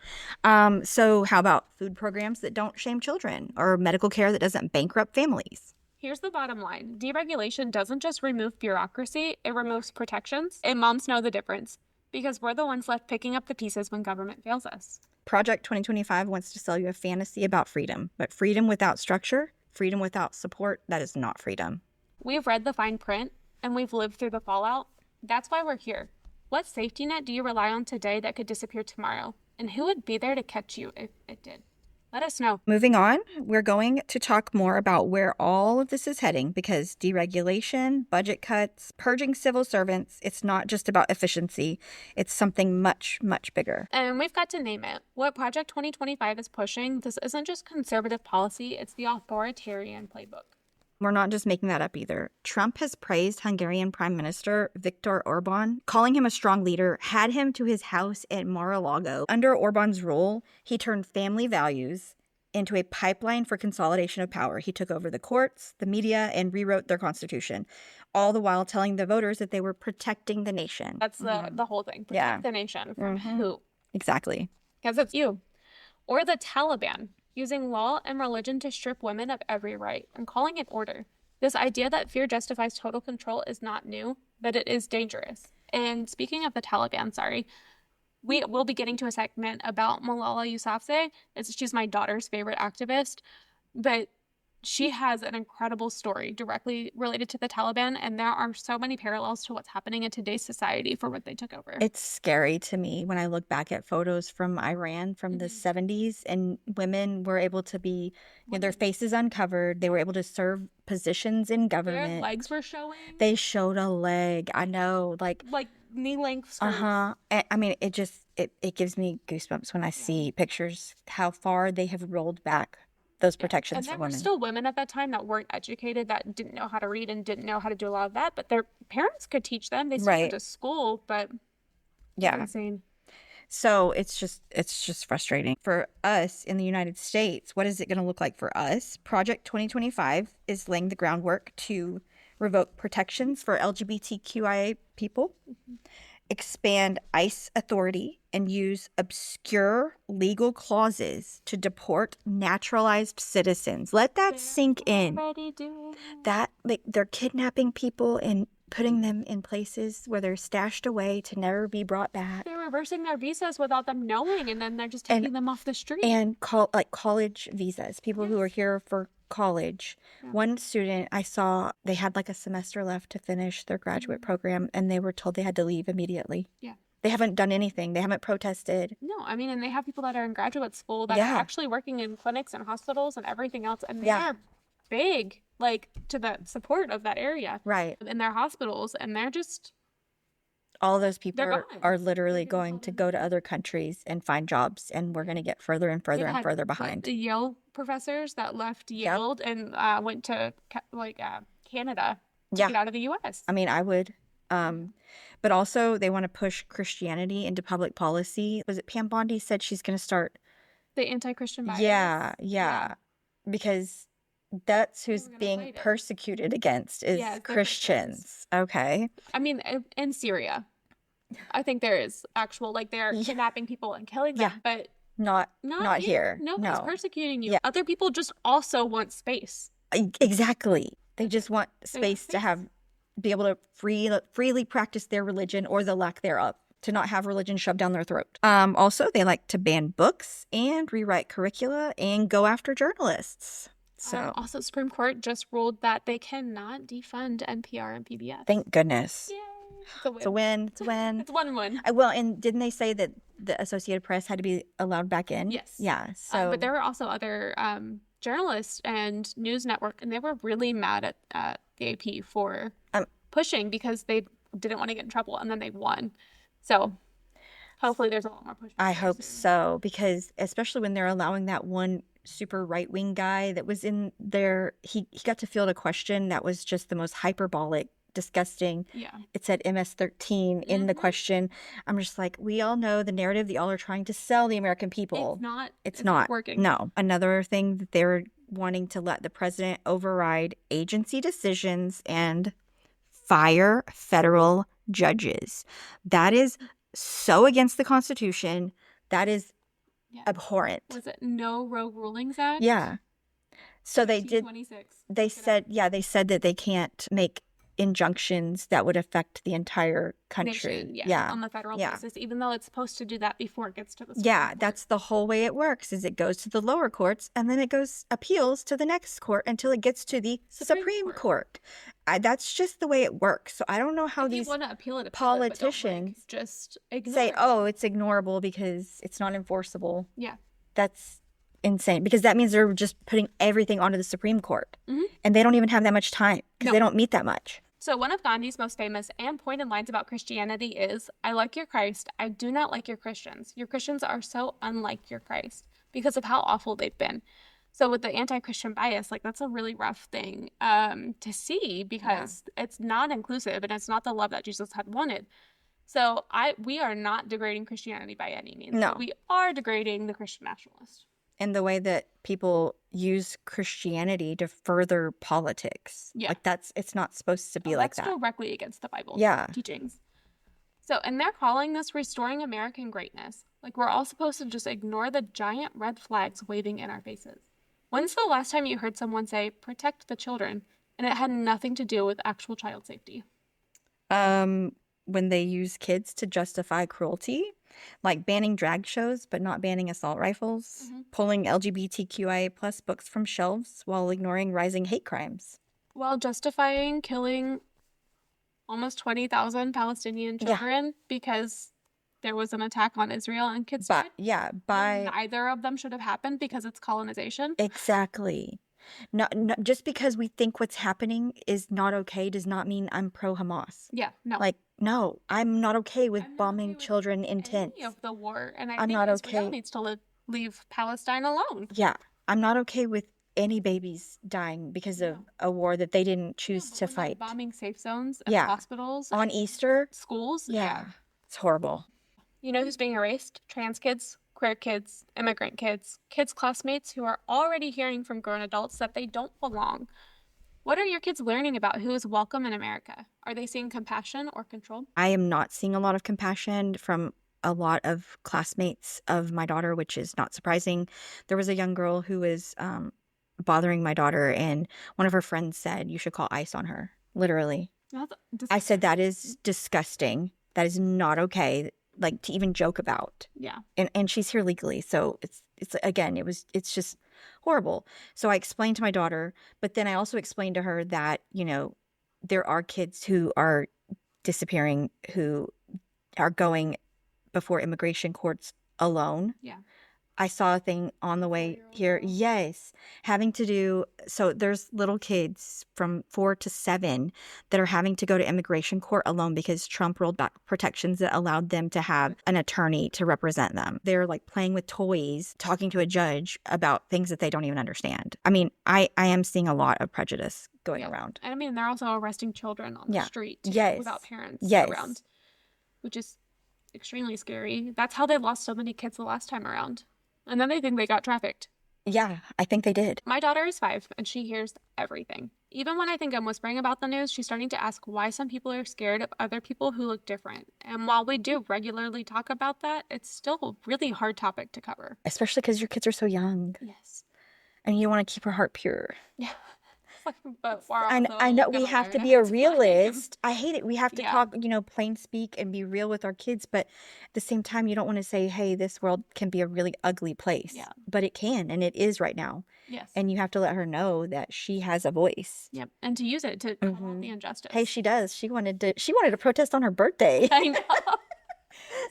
So how about food programs that don't shame children or medical care that doesn't bankrupt families? Here's the bottom line. Deregulation doesn't just remove bureaucracy, it removes protections, and moms know the difference. Because we're the ones left picking up the pieces when government fails us. Project 2025 wants to sell you a fantasy about freedom, but freedom without structure, freedom without support, that is not freedom. We've read the fine print, and we've lived through the fallout. That's why we're here. What safety net do you rely on today that could disappear tomorrow? And who would be there to catch you if it did? Let us know. Moving on, we're going to talk more about where all of this is heading because deregulation, budget cuts, purging civil servants, it's not just about efficiency. It's something much, much bigger. And we've got to name it. What Project 2025 is pushing, this isn't just conservative policy, it's the authoritarian playbook. We're not just making that up either. Trump has praised Hungarian Prime Minister Viktor Orban, calling him a strong leader, had him to his house at Mar-a-Lago. Under Orban's rule, he turned family values into a pipeline for consolidation of power. He took over the courts, the media, and rewrote their constitution, all the while telling the voters that they were protecting the nation. That's the whole thing. Protect the nation. From who? Exactly. Because it's you. Or the Taliban, using law and religion to strip women of every right and calling it order. This idea that fear justifies total control is not new, but it is dangerous. And speaking of the Taliban, we will be getting to a segment about Malala Yousafzai. She's my daughter's favorite activist, but she has an incredible story directly related to the Taliban, and there are so many parallels to what's happening in today's society for what they took over. It's scary to me when I look back at photos from Iran from the 70s, and women were able to be, their faces uncovered. They were able to serve positions in government. Their legs were showing. They showed a leg. I know, knee-length skirts. I mean, it gives me goosebumps when I see pictures how far they have rolled back those protections and for there were women. still women at that time that weren't educated, that didn't know how to read and didn't know how to do a lot of that, but their parents could teach them. They still went to school, but it's insane. So it's just frustrating. For us in the United States, what is it going to look like for us? Project 2025 is laying the groundwork to revoke protections for LGBTQIA people, expand ICE authority, and use obscure legal clauses to deport naturalized citizens. Let that sink in. That, like, they're kidnapping people and putting them in places where they're stashed away to never be brought back. They're reversing their visas without them knowing, and then they're just taking them off the street. And college visas, people who are here for college. One student I saw, they had like a semester left to finish their graduate program, and they were told they had to leave immediately. Yeah. They haven't done anything. They haven't protested. No, I mean, and they have people that are in graduate school that are actually working in clinics and hospitals and everything else, and they are big, like, to the support of that area. Right. In their hospitals, and they're just... All of those people are literally going to go to other countries and find jobs, and we're going to get further and further and further behind. The Yale professors that left Yale and went to Canada to get out of the U.S. I mean, I would. But also, they want to push Christianity into public policy. Was it Pam Bondi said she's going to start the anti-Christian bias? Yeah. Because that's who's being persecuted against is Christians. Okay. I mean, in Syria, I think there is actual, like, they're kidnapping people and killing them, but not here. Nobody's persecuting you. Other people just also want space. Exactly. They just want space to be able to freely practice their religion or the lack thereof, to not have religion shoved down their throat. Also, they like to ban books and rewrite curricula and go after journalists. So also, Supreme Court just ruled that they cannot defund NPR and PBS. Thank goodness. Yay. It's a win. It's a win. It's 1-1. Well, and didn't they say that the Associated Press had to be allowed back in? Yes. Yeah. So, but there were also other journalists and news network, and they were really mad at the AP for pushing because they didn't want to get in trouble, and then they won. So hopefully there's a lot more pushback. I hope so, because especially when they're allowing that one super right-wing guy that was in there, he got to field a question that was just the most hyperbolic, disgusting. Yeah. It said MS-13 in the question. I'm just like, we all know the narrative that y'all are trying to sell the American people. It's not working. No. Another thing that they're wanting to let the president override agency decisions and fire federal judges. That is so against the Constitution. That is abhorrent. Was it No Rogue Rulings Act? Yeah. So they did. They said that they can't make injunctions that would affect the entire country. Nation, on the federal basis, even though it's supposed to do that before it gets to the Supreme Court. That's the whole way it works. Is it goes to the lower courts and then it goes appeals to the next court until it gets to the Supreme Court. That's just the way it works. So I don't know how these politicians just say, "Oh, it's ignorable because it's not enforceable." Yeah, that's insane, because that means they're just putting everything onto the Supreme Court, and they don't even have that much time because they don't meet that much. So one of Gandhi's most famous and pointed lines about Christianity is, "I like your Christ. I do not like your Christians. Your Christians are so unlike your Christ because of how awful they've been." So with the anti-Christian bias, like, that's a really rough thing to see, because it's not inclusive and it's not the love that Jesus had wanted. So we are not degrading Christianity by any means. No. We are degrading the Christian nationalist. And the way that people use Christianity to further politics. Yeah. Like, it's not supposed to be like that. That's directly against the Bible teachings. So, and they're calling this restoring American greatness. Like, we're all supposed to just ignore the giant red flags waving in our faces. When's the last time you heard someone say, protect the children, and it had nothing to do with actual child safety? When they use kids to justify cruelty, like banning drag shows but not banning assault rifles, pulling LGBTQIA plus books from shelves while ignoring rising hate crimes. While justifying killing almost 20,000 Palestinian children because there was an attack on Israel and kids died. Neither of them should have happened because it's colonization. Exactly. No, no, just because we think what's happening is not okay does not mean I'm pro-Hamas. Yeah, no. Like, no, I'm not okay with I'm not bombing okay with children in tents. any of the war, and I I'm think not Israel okay. needs to leave Palestine alone. Yeah, I'm not okay with any babies dying because of a war that they didn't choose to We're not fight. bombing safe zones and Yeah. hospitals On and Easter, schools. yeah, it's horrible. You know who's being erased? Trans kids, queer kids, immigrant kids, kids' classmates who are already hearing from grown adults that they don't belong. What are your kids learning about who is welcome in America? Are they seeing compassion or control? I am not seeing a lot of compassion from a lot of classmates of my daughter, which is not surprising. There was a young girl who was bothering my daughter, and one of her friends said, "You should call ICE on her." Literally. I said, "That is disgusting. That is not okay, like, to even joke about." Yeah. And she's here legally, so it's again, it's just horrible. So I explained to my daughter, but then I also explained to her that, there are kids who are disappearing, who are going before immigration courts alone. Yeah. I saw a thing on the way here. Yes. Having to do, so there's little kids from 4 to 7 that are having to go to immigration court alone because Trump rolled back protections that allowed them to have an attorney to represent them. They're like playing with toys, talking to a judge about things that they don't even understand. I mean, I am seeing a lot of prejudice going around. And I mean, they're also arresting children on the street without parents around, which is extremely scary. That's how they lost so many kids the last time around. And then they think they got trafficked. Yeah, I think they did. My daughter is 5, and she hears everything. Even when I think I'm whispering about the news, she's starting to ask why some people are scared of other people who look different. And while we do regularly talk about that, it's still a really hard topic to cover. Especially because your kids are so young. Yes. And you want to keep her heart pure. Yeah. But I know we have to be a realist. I hate it. We have to talk, plain speak and be real with our kids. But at the same time, you don't want to say, hey, this world can be a really ugly place. Yeah. But it can, and it is right now. Yes. And you have to let her know that she has a voice. Yep. And to use it to call out the injustice. Hey, she does. She wanted to protest on her birthday. I know.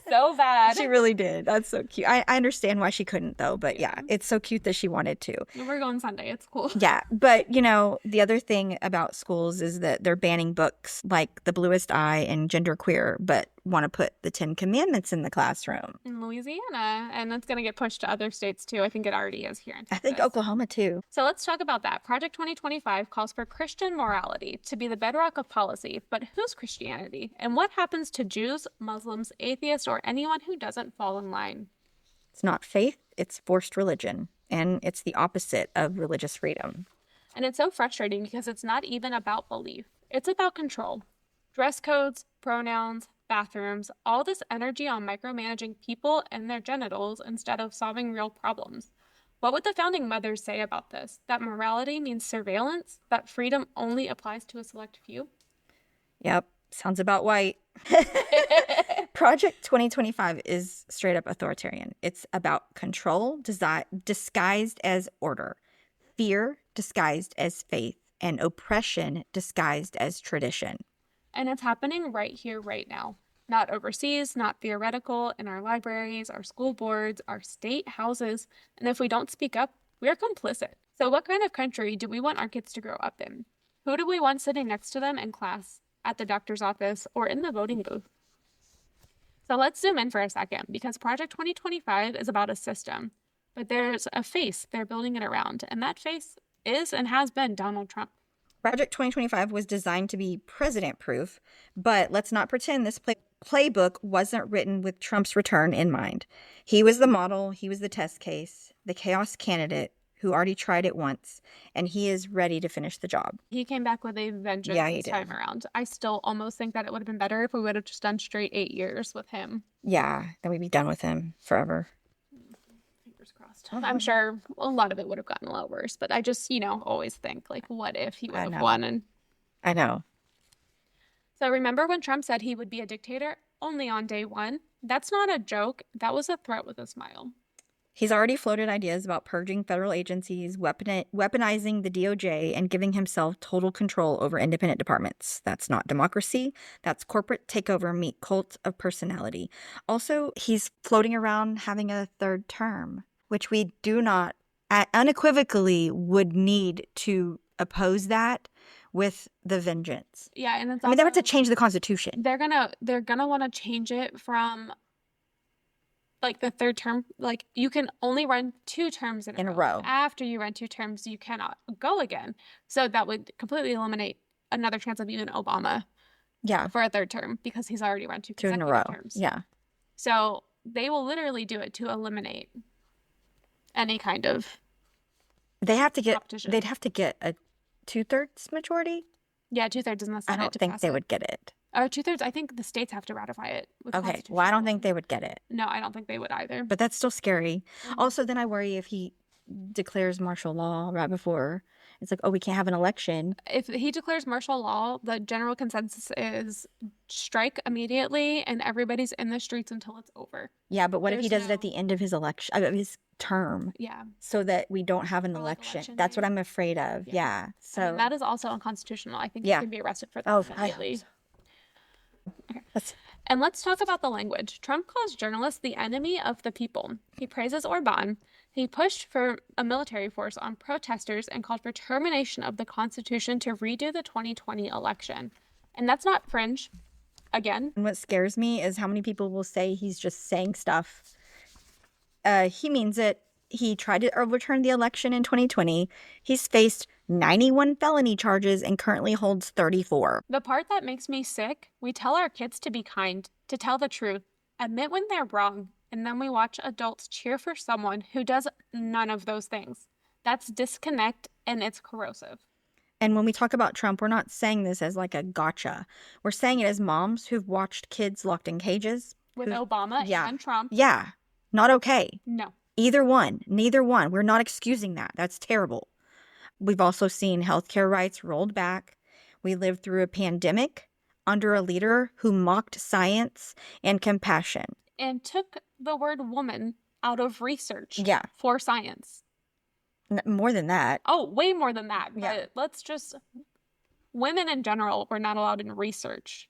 So bad. She really did. That's so cute. I understand why she couldn't, though. But yeah, it's so cute that she wanted to. We're going Sunday. It's cool. Yeah. But, the other thing about schools is that they're banning books like The Bluest Eye and Genderqueer, but want to put the 10 Commandments in the classroom. In Louisiana. And that's going to get pushed to other states, too. I think it already is here in Texas. I think Oklahoma, too. So let's talk about that. Project 2025 calls for Christian morality to be the bedrock of policy. But who's Christianity? And what happens to Jews, Muslims, atheists, or anyone who doesn't fall in line? It's not faith, it's forced religion. And it's the opposite of religious freedom. And it's so frustrating because it's not even about belief. It's about control. Dress codes, pronouns, bathrooms, all this energy on micromanaging people and their genitals instead of solving real problems. What would the founding mothers say about this? That morality means surveillance? That freedom only applies to a select few? Yep. Sounds about white. Project 2025 is straight up authoritarian. It's about control disguised as order, fear disguised as faith, and oppression disguised as tradition. And it's happening right here, right now. Not overseas, not theoretical, in our libraries, our school boards, our state houses. And if we don't speak up, we're complicit. So what kind of country do we want our kids to grow up in? Who do we want sitting next to them in class, at the doctor's office, or in the voting booth? So let's zoom in for a second, because Project 2025 is about a system. But there's a face they're building it around, and that face is and has been Donald Trump. Project 2025 was designed to be president-proof, but let's not pretend this playbook wasn't written with Trump's return in mind. He was the model, he was the test case, the chaos candidate who already tried it once, and he is ready to finish the job. He came back with a vengeance this time around. I still almost think that it would have been better if we would have just done straight 8 years with him. Yeah, then we'd be done with him forever. Fingers crossed. I'm sure a lot of it would have gotten a lot worse, but I just, always think, like, what if he would have won? And I know. So remember when Trump said he would be a dictator only on day 1? That's not a joke. That was a threat with a smile. He's already floated ideas about purging federal agencies, weaponizing the DOJ, and giving himself total control over independent departments. That's not democracy. That's corporate takeover meet cult of personality. Also, he's floating around having a third term, which we do not unequivocally would need to oppose that with the vengeance. Yeah, and it's I mean, they have to change the Constitution. They're gonna want to change it from like the third term. Like you can only run 2 terms in a row. After you run 2 terms, you cannot go again. So that would completely eliminate another chance of even Obama. Yeah. For a 3rd term because he's already run 2 consecutive in a row. terms. Yeah. So they will literally do it to eliminate any kind of They'd have to get a 2/3 majority. Yeah, 2/3 in the Senate. I don't think they would get it. Or 2/3. I think the states have to ratify it. Okay. Well, I don't think they would get it. No, I don't think they would either. But that's still scary. Mm-hmm. Also, then I worry if he declares martial law right before. It's like, oh, we can't have an election. If he declares martial law, the general consensus is strike immediately and everybody's in the streets until it's over. Yeah, but what if he does it at the end of his election, of his term? Yeah. So that we don't have an election. That's what I'm afraid of. Yeah. So I mean, that is also unconstitutional. I think he can be arrested for that immediately. Okay. And let's talk about the language. Trump calls journalists the enemy of the people. He praises Orban. He pushed for a military force on protesters and called for termination of the Constitution to redo the 2020 election. And that's not fringe, again. And what scares me is how many people will say he's just saying stuff. He means it. He tried to overturn the election in 2020. He's faced 91 felony charges and currently holds 34. The part that makes me sick, we tell our kids to be kind, to tell the truth, admit when they're wrong, and then we watch adults cheer for someone who does none of those things. That's disconnect, and it's corrosive. And when we talk about Trump, we're not saying this as like a gotcha. We're saying it as moms who've watched kids locked in cages. With Obama and Trump. Yeah. Not okay. No. Either one. Neither one. We're not excusing that. That's terrible. We've also seen healthcare rights rolled back. We lived through a pandemic under a leader who mocked science and compassion. And took the word woman out of research for science. More than that. Oh, way more than that. But let's just... Women in general were not allowed in research.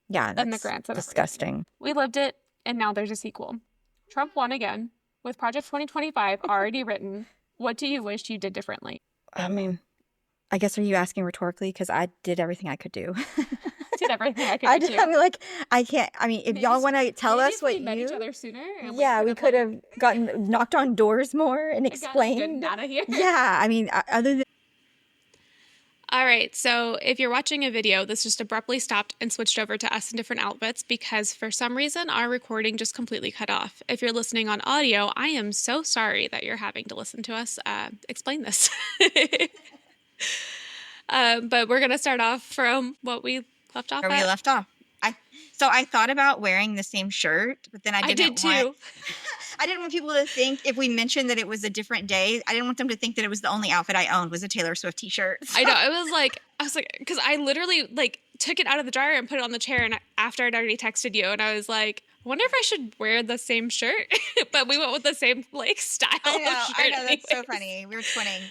Yeah, that's in the grants disgusting. We lived it, and now there's a sequel. Trump won again, with Project 2025 already written. What do you wish you did differently? I mean, I guess, are you asking rhetorically? Because I did everything I could do. Did everything I could do. I mean, like, I can't. I mean, if y'all want to tell us what we met each other sooner. We could have gotten knocked on doors more and explained. Out of here. Yeah, I mean, other than. All right, so if you're watching a video, this just abruptly stopped and switched over to us in different outfits because for some reason our recording just completely cut off. If you're listening on audio, I am so sorry that you're having to listen to us explain this. But we're going to start off from what we left off Where we left off. So I thought about wearing the same shirt, but then I did too. I didn't want people to think, if we mentioned that it was a different day, I didn't want them to think that it was the only outfit I owned was a Taylor Swift t-shirt. So. I know. I was like, because I literally took it out of the dryer and put it on the chair, and after I'd already texted you, and I was like, I wonder if I should wear the same shirt. But we went with the same style of shirt. I know, that's so funny. We were twinning.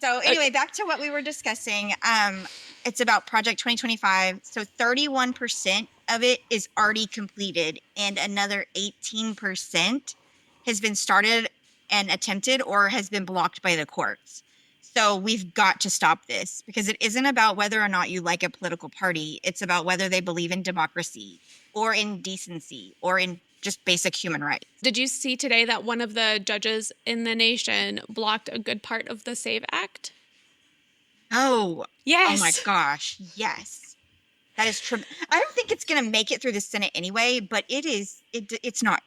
So anyway, back to what we were discussing. It's about Project 2025. So 31% of it is already completed, and another 18% has been started and attempted or has been blocked by the courts. So we've got to stop this because it isn't about whether or not you like a political party. It's about whether they believe in democracy or in decency or in just basic human rights. Did you see today that one of the judges in the nation blocked a good part of the SAVE Act? Oh, yes. Oh my gosh. Yes. That is true. I don't think it's going to make it through the Senate anyway, but it's not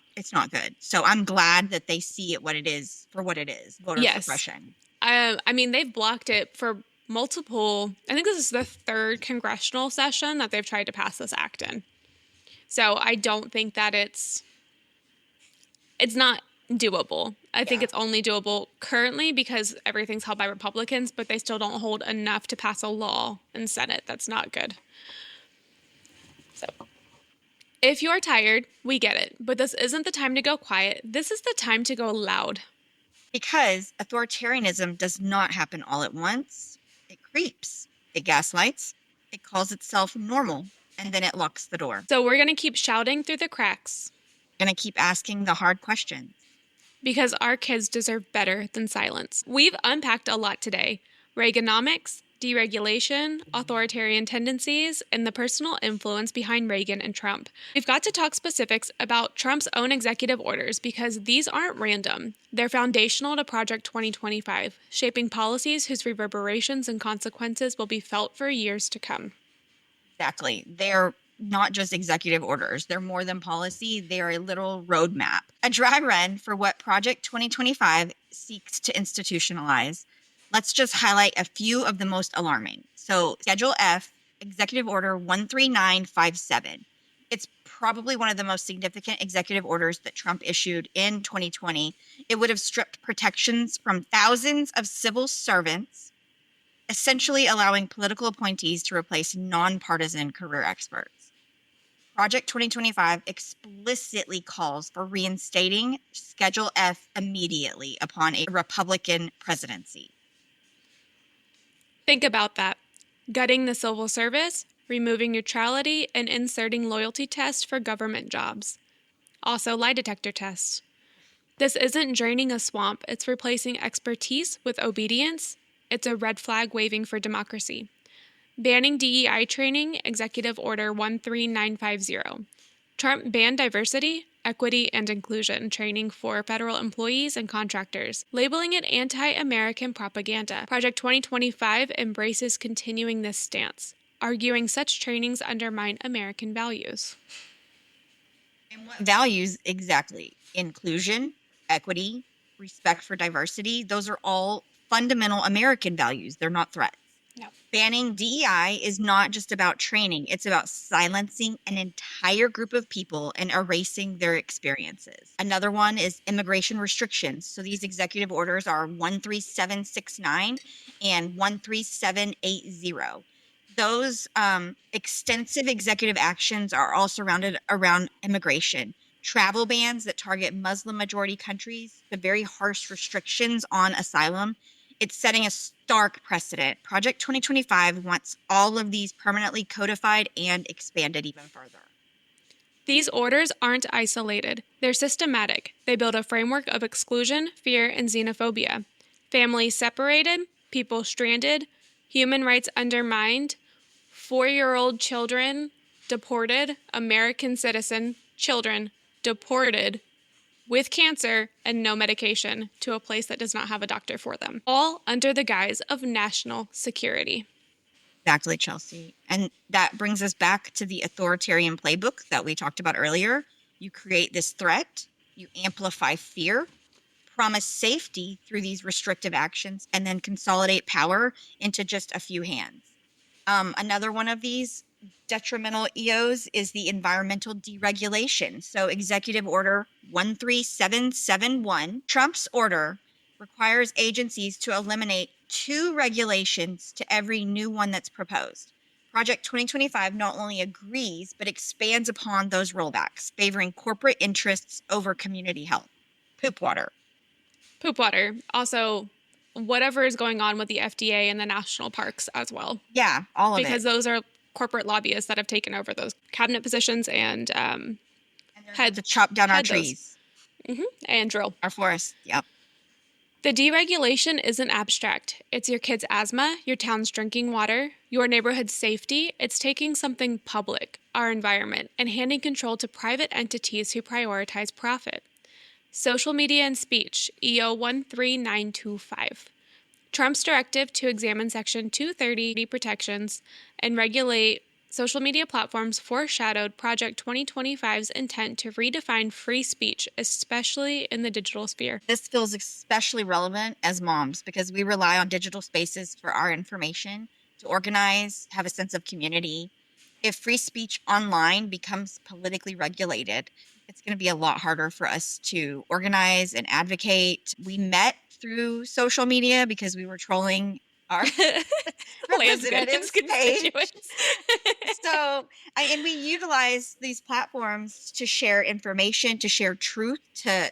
good. So I'm glad that they see it for what it is, voter suppression. I mean, they've blocked it for multiple, I think this is the 3rd congressional session that they've tried to pass this act in. So I don't think that it's not doable. I think it's only doable currently because everything's held by Republicans, but they still don't hold enough to pass a law in Senate. That's not good. So if you're tired, we get it, but this isn't the time to go quiet. This is the time to go loud. Because authoritarianism does not happen all at once. It creeps. It gaslights. It calls itself normal, and then it locks the door. So we're going to keep shouting through the cracks. Going to keep asking the hard questions. because our kids deserve better than silence. We've unpacked a lot today. Reaganomics, deregulation, authoritarian tendencies, and the personal influence behind Reagan and Trump. We've got to talk specifics about Trump's own executive orders because these aren't random. They're foundational to Project 2025, shaping policies whose reverberations and consequences will be felt for years to come. Exactly. They're not just executive orders. They're more than policy. They are a literal roadmap, a dry run for what Project 2025 seeks to institutionalize. Let's just highlight a few of the most alarming. So Schedule F, Executive Order 13957. It's probably one of the most significant executive orders that Trump issued in 2020. It would have stripped protections from thousands of civil servants, essentially allowing political appointees to replace nonpartisan career experts. Project 2025 explicitly calls for reinstating Schedule F immediately upon a Republican presidency. Think about that. Gutting the civil service, removing neutrality, and inserting loyalty tests for government jobs. Also, lie detector tests. This isn't draining a swamp, it's replacing expertise with obedience. It's a red flag waving for democracy. Banning DEI training, Executive Order 13950. Trump banned diversity, equity, and inclusion training for federal employees and contractors, labeling it anti-American propaganda. Project 2025 embraces continuing this stance, arguing such trainings undermine American values. And what values exactly? Inclusion, equity, respect for diversity. Those are all fundamental American values. They're not threats. No. Banning DEI is not just about training. It's about silencing an entire group of people and erasing their experiences. Another one is immigration restrictions. So these executive orders are 13769 and 13780. Those extensive executive actions are all surrounded around immigration. Travel bans that target Muslim majority countries, the very harsh restrictions on asylum. It's setting a stark precedent. Project 2025 wants all of these permanently codified and expanded even further. These orders aren't isolated. They're systematic. They build a framework of exclusion, fear, and xenophobia. Families separated, people stranded, human rights undermined, 4-year-old children deported, American citizen children deported with cancer and no medication to a place that does not have a doctor for them, all under the guise of national security. Exactly, Chelsey. And that brings us back to the authoritarian playbook that we talked about earlier. You create this threat, you amplify fear, promise safety through these restrictive actions, and then consolidate power into just a few hands. Another one of these detrimental EOs is the environmental deregulation. So Executive Order 13771, Trump's order requires agencies to eliminate 2 regulations to every new one that's proposed. Project 2025 not only agrees, but expands upon those rollbacks, favoring corporate interests over community health. Poop water. Poop water. Also, whatever is going on with the FDA and the national parks as well. Yeah, all of it. Because those are corporate lobbyists that have taken over those cabinet positions and had to chop down our trees. And drill. Our forests, yep. The deregulation isn't abstract. It's your kid's asthma, your town's drinking water, your neighborhood's safety. It's taking something public, our environment, and handing control to private entities who prioritize profit. Social media and speech, EO 13925. Trump's directive to examine Section 230 protections and regulate social media platforms foreshadowed Project 2025's intent to redefine free speech, especially in the digital sphere. This feels especially relevant as moms because we rely on digital spaces for our information, to organize, have a sense of community. If free speech online becomes politically regulated, it's going to be a lot harder for us to organize and advocate. We met through social media because we were trolling our representatives page. And we utilize these platforms to share information, to share truth, to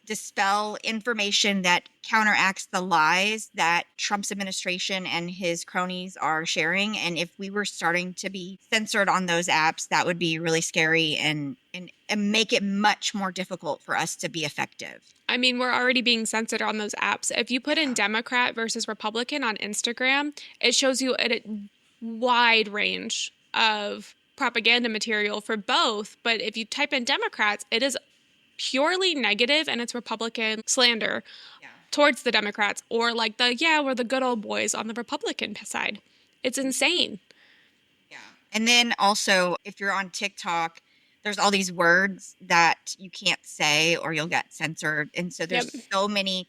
dispel information that counteracts the lies that Trump's administration and his cronies are sharing. And if we were starting to be censored on those apps, that would be really scary and make it much more difficult for us to be effective. I mean, we're already being censored on those apps. If you put in Democrat versus Republican on Instagram, it shows you a wide range of propaganda material for both. But if you type in Democrats, it is purely negative and it's Republican slander towards the Democrats, or like we're the good old boys on the Republican side. It's insane. Yeah. And then also, if you're on TikTok, there's all these words that you can't say or you'll get censored. And so there's so many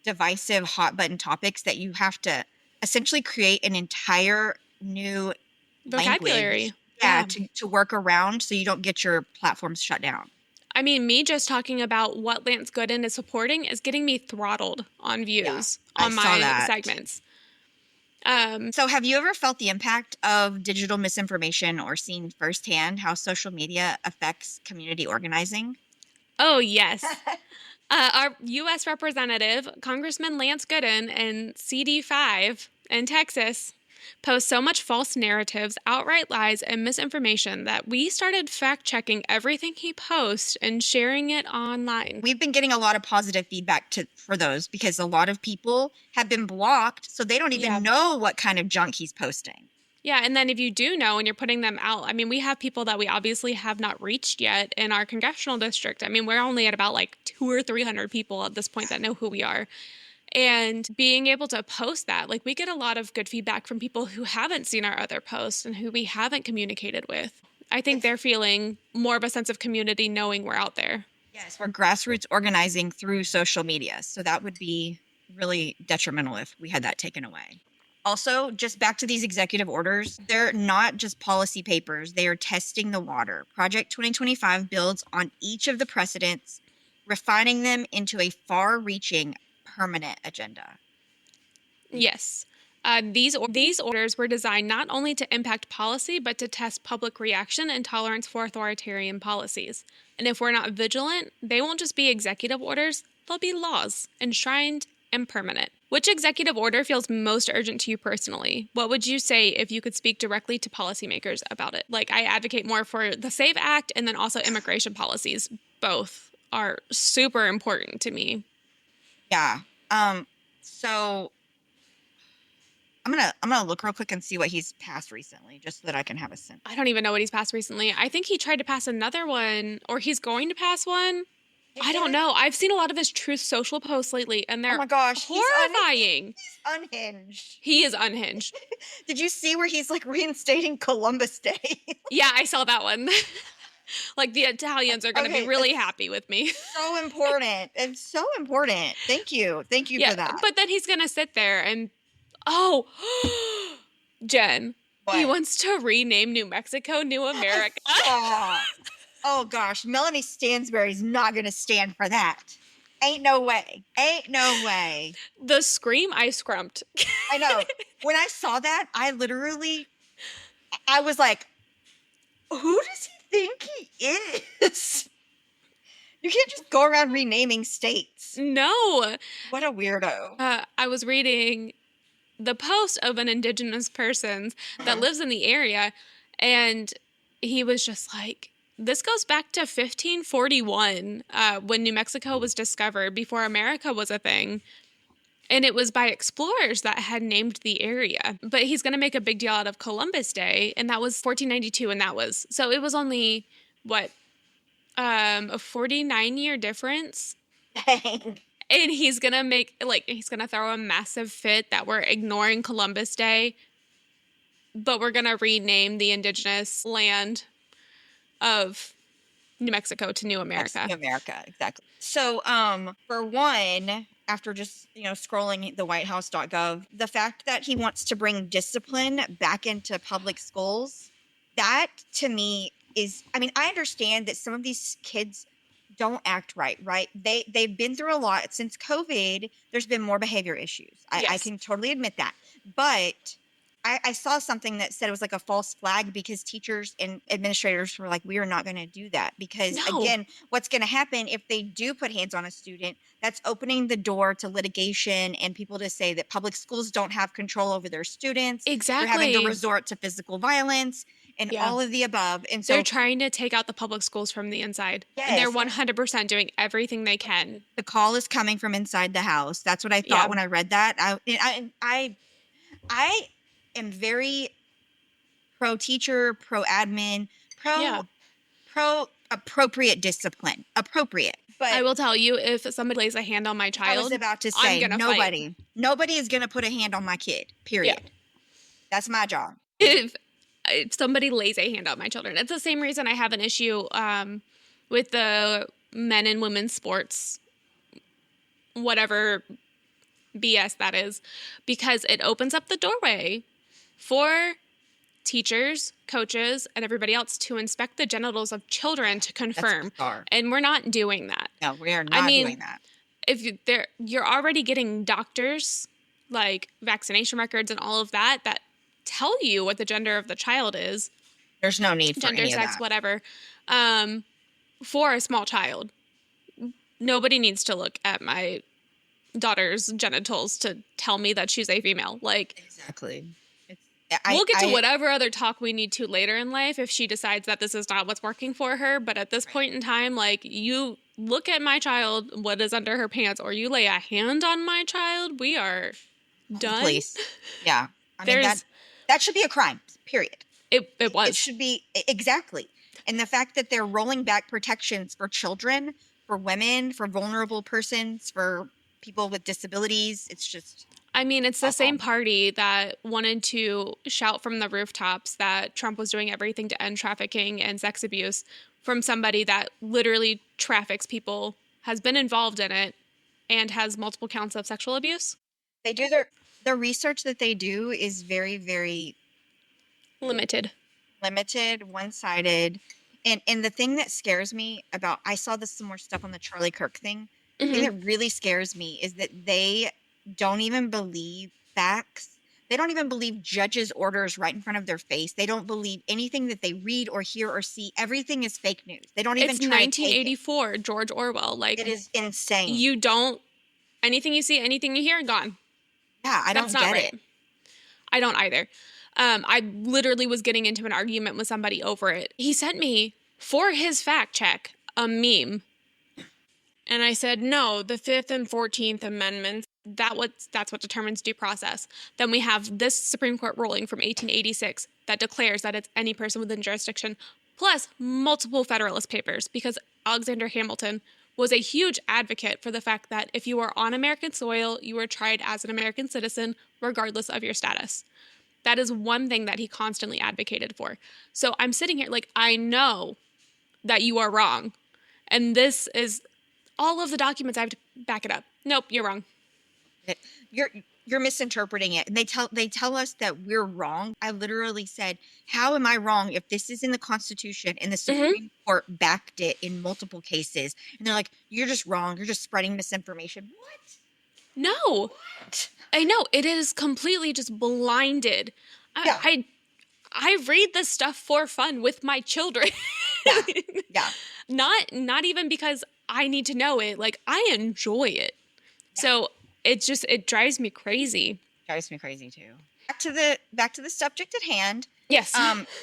divisive hot button topics that you have to essentially create an entire new vocabulary to work around so you don't get your platforms shut down. I mean, me just talking about what Lance Gooden is supporting is getting me throttled on views on my segments. So have you ever felt the impact of digital misinformation or seen firsthand how social media affects community organizing? Oh, yes. Our U.S. Representative, Congressman Lance Gooden in CD5 in Texas, posts so much false narratives, outright lies, and misinformation that we started fact-checking everything he posts and sharing it online. We've been getting a lot of positive feedback for those because a lot of people have been blocked, so they don't even know what kind of junk he's posting. Yeah, and then if you do know and you're putting them out, I mean, we have people that we obviously have not reached yet in our congressional district. I mean, we're only at about like 200 or 300 people at this point that know who we are. And being able to post that, like we get a lot of good feedback from people who haven't seen our other posts and who we haven't communicated with. I think they're feeling more of a sense of community knowing we're out there. Yes, we're grassroots organizing through social media. So that would be really detrimental if we had that taken away. Also, just back to these executive orders, they're not just policy papers. They are testing the water. Project 2025 builds on each of the precedents, refining them into a far-reaching permanent agenda. Yes. These orders were designed not only to impact policy, but to test public reaction and tolerance for authoritarian policies. And if we're not vigilant, they won't just be executive orders, they'll be laws, enshrined and permanent. Which executive order feels most urgent to you personally? What would you say if you could speak directly to policymakers about it? Like, I advocate more for the SAVE Act and then also immigration policies. Both are super important to me. Yeah. So I'm gonna look real quick and see what he's passed recently, just so that I can have a sense. I don't even know what he's passed recently. I think he tried to pass another one, or he's going to pass one. I don't know. I've seen a lot of his Truth Social posts lately, and they're horrifying. He's unhinged. He is unhinged. Did you see where he's like reinstating Columbus Day? Yeah, I saw that one. Like the Italians are going to be really happy with me. So important. It's so important. Thank you. Thank you for that. But then he's going to sit there and, Jen, he wants to rename New Mexico New America. Oh gosh, Melanie Stansbury's not going to stand for that. Ain't no way. Ain't no way. The scream I scrumped. I know. When I saw that, I was like, who does he think he is? You can't just go around renaming states. No. What a weirdo. I was reading the post of an indigenous person that lives in the area, and he was just like, this goes back to 1541 when New Mexico was discovered, before America was a thing. And it was by explorers that had named the area. But he's going to make a big deal out of Columbus Day, and that was 1492, so it was only, a 49-year difference? Dang. And he's going to he's going to throw a massive fit that we're ignoring Columbus Day, but we're going to rename the indigenous land of New Mexico to New America. New America, exactly. So, for one, after just, scrolling the whitehouse.gov, the fact that he wants to bring discipline back into public schools, that to me is, I understand that some of these kids don't act right? They've been through a lot. Since COVID, there's been more behavior issues. I can totally admit that. But I saw something that said it was like a false flag because teachers and administrators were like, we are not going to do that. Because No. again, what's going to happen if they do put hands on a student, that's opening the door to litigation and people to say that public schools don't have control over their students. Exactly. They're having to resort to physical violence and Yeah. all of the above. And so They're trying to take out the public schools from the inside. And they're Yes. 100% doing everything they can. the call is coming from inside the house. That's what I thought Yeah. when I read that. I am very pro teacher, pro admin, Yeah. pro appropriate discipline. Appropriate. But I will tell you, if somebody lays a hand on my I child, was about to I'm say gonna fight. nobody is going to put a hand on my kid. Period. That's my job. if somebody lays a hand on my children. It's the same reason I have an issue with the men and women's sports, whatever BS that is, because it opens up the doorway for teachers, coaches, and everybody else to inspect the genitals of children to confirm. bizarre. And we're not doing that. No, we are not mean, doing that. If you're already getting doctors, like vaccination records and all of that tell you what the gender of the child is, There's no need for gender, any of sex, that. whatever, for a small child. Nobody needs to look at my daughter's genitals to tell me that she's a female. Like, Exactly. we'll get to whatever other talk we need to later in life if she decides that this is not what's working for her. But at this point in time, like, you look at my child, what is under her pants, or you lay a hand on my child, we are done. Please. Yeah. I mean, that should be a crime, period. It was. It should be, exactly. And the fact that they're rolling back protections for children, for women, for vulnerable persons, for people with disabilities, it's just... I mean, it's the awful. same party that wanted to shout from the rooftops that Trump was doing everything to end trafficking and sex abuse from somebody that literally traffics people, has been involved in it, and has multiple counts of sexual abuse. They do the research that they do is very, very Limited, one-sided. And the thing that scares me about, I saw some more stuff on the Charlie Kirk thing. The thing that really scares me is that they don't even believe facts. They don't even believe judges' orders right in front of their face. They don't believe anything that they read or hear or see. Everything is fake news. They don't even It's try to take it. 1984, George Orwell. Like, It is insane. you don't, anything you see, anything you hear, gone. Yeah, I don't That's not get right. it. I don't either. I literally was getting into an argument with somebody over it. He sent me, for his fact check, a meme. And I said, no, the 5th and 14th Amendments, that's what determines due process. Then we have this Supreme Court ruling from 1886 that declares that it's any person within jurisdiction, plus multiple Federalist Papers, because Alexander Hamilton was a huge advocate for the fact that if you are on American soil, you are tried as an American citizen, regardless of your status. That is one thing that he constantly advocated for. So I'm sitting here like, I know that you are wrong. And this is all of the documents. I have to back it up. Nope, you're wrong. You're misinterpreting it. And they tell us that we're wrong. I literally said, how am I wrong if this is in the Constitution and the Supreme Court backed it in multiple cases? And they're like, you're just wrong. You're just spreading misinformation. What? No. I know. It is completely just blinded. Yeah. I read this stuff for fun with my children. Yeah. Not even because I need to know it. Like, I enjoy it. Yeah. So it drives me crazy. Drives me crazy too. Back to the subject at hand. Yes.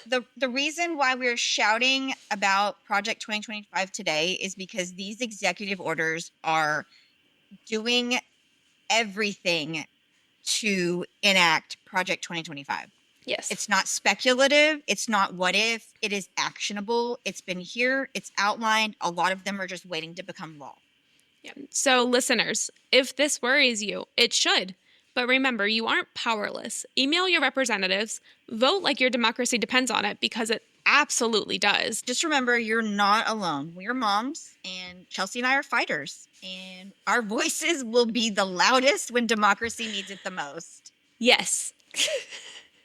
The reason why we're shouting about Project 2025 today is because these executive orders are doing everything to enact Project 2025. Yes. It's not speculative. It's not what if. It is actionable. It's been here. It's outlined. A lot of them are just waiting to become law. Yeah. So listeners, if this worries you, it should. But remember, you aren't powerless. Email your representatives. Vote like your democracy depends on it, because it absolutely does. Just remember, you're not alone. We're moms, and Chelsey and I are fighters. And our voices will be the loudest when democracy needs it the most. Yes.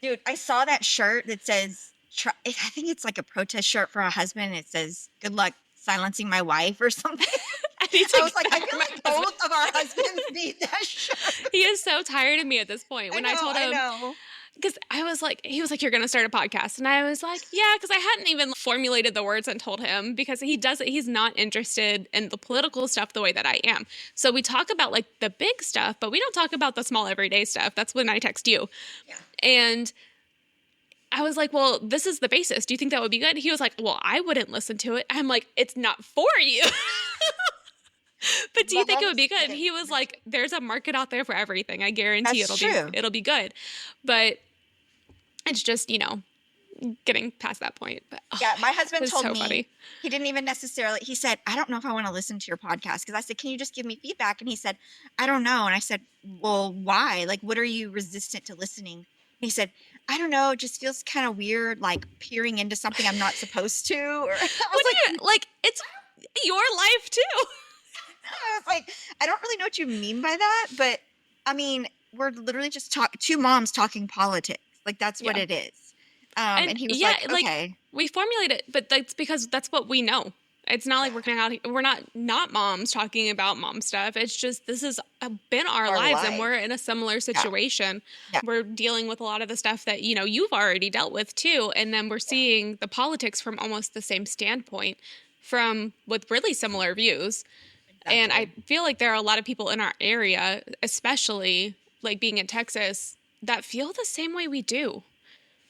Dude, I saw that shirt that says, I think it's like a protest shirt for a husband. And it says, good luck silencing my wife or something. I was like, I feel like both of our husbands need that shirt. He is so tired of me at this point. When I told him, because I was like, he was like, you're going to start a podcast. And I was like, yeah, because I hadn't even formulated the words and told him, because he's not interested in the political stuff the way that I am. So we talk about like the big stuff, but we don't talk about the small everyday stuff. That's when I text you. Yeah. And I was like, well, this is the basis. Do you think that would be good? He was like, well, I wouldn't listen to it. I'm like, it's not for you. But do you think it would be good? He was like, there's a market out there for everything. I guarantee it'll be good. But it's just, getting past that point. But, yeah, my husband told me, funny. He didn't even necessarily, he said, I don't know if I want to listen to your podcast. Because I said, can you just give me feedback? And he said, I don't know. And I said, well, why? Like, what are you resistant to listening? And he said, I don't know. It just feels kind of weird, like peering into something I'm not supposed to. Or I was like, it's your life too. I was like, I don't really know what you mean by that. But I mean, we're literally just two moms talking politics. Like, that's what it is. And he was like, okay. We formulate it, but that's because that's what we know. It's not like we're not moms talking about mom stuff. It's just, this has been our lives, and we're in a similar situation. Yeah. We're dealing with a lot of the stuff that, you've already dealt with too. And then we're seeing the politics from almost the same standpoint, with really similar views. Exactly. And I feel like there are a lot of people in our area, especially like being in Texas, that feel the same way we do.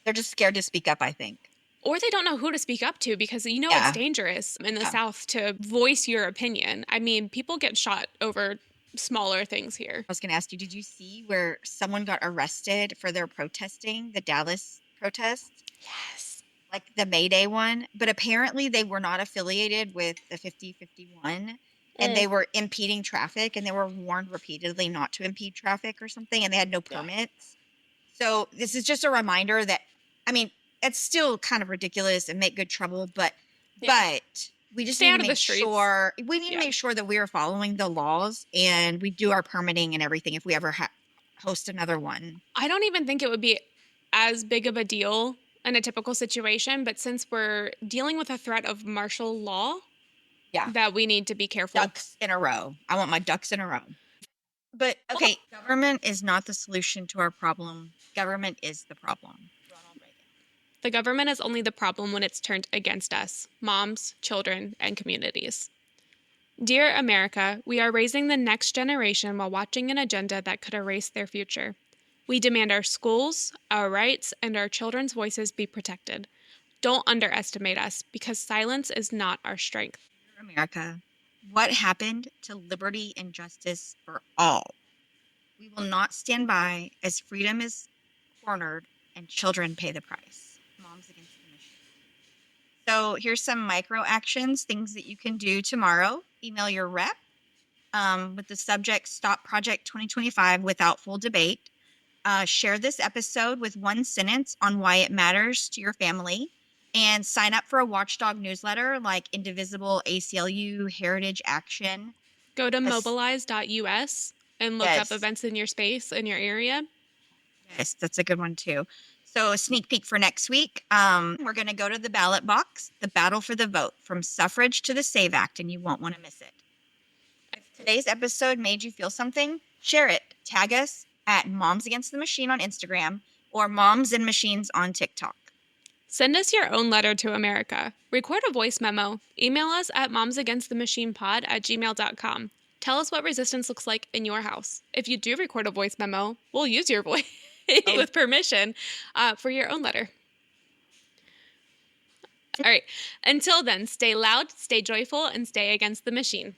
They're just scared to speak up, I think. Or they don't know who to speak up to, because it's dangerous in the South to voice your opinion. I mean, people get shot over smaller things here. I was going to ask you, did you see where someone got arrested for their protesting, the Dallas protest? Yes. Like the May Day one. But apparently they were not affiliated with the 5051. And they were impeding traffic, and they were warned repeatedly not to impede traffic or something, and they had no permits. So this is just a reminder that, I mean, it's still kind of ridiculous and make good trouble, but we just need to make sure that we are following the laws, and we do our permitting and everything if we ever host another one. I don't even think it would be as big of a deal in a typical situation, but since we're dealing with a threat of martial law, that we need to be careful. Ducks in a row. I want my ducks in a row. But, okay, government is not the solution to our problem. Government is the problem. The government is only the problem when it's turned against us, moms, children, and communities. Dear America, we are raising the next generation while watching an agenda that could erase their future. We demand our schools, our rights, and our children's voices be protected. Don't underestimate us, because silence is not our strength. America, what happened to liberty and justice for all? We will not stand by as freedom is cornered and children pay the price. Moms Against the Machine. So here's some micro actions, things that you can do tomorrow. Email your rep with the subject Stop Project 2025 without full debate. Share this episode with one sentence on why it matters to your family. And sign up for a watchdog newsletter like Indivisible, ACLU, Heritage Action. Go to mobilize.us and look up events in your space, in your area. Yes, that's a good one too. So a sneak peek for next week. We're going to go to the ballot box, the battle for the vote, from suffrage to the SAVE Act, and you won't want to miss it. If today's episode made you feel something, share it. Tag us at Moms Against the Machine on Instagram or Moms and Machines on TikTok. Send us your own letter to America. Record a voice memo. Email us at momsagainstthemachinepod@gmail.com. Tell us what resistance looks like in your house. If you do record a voice memo, we'll use your voice with permission for your own letter. All right. Until then, stay loud, stay joyful, and stay against the machine.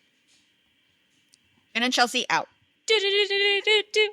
And then Chelsey out. Do, do, do, do, do, do.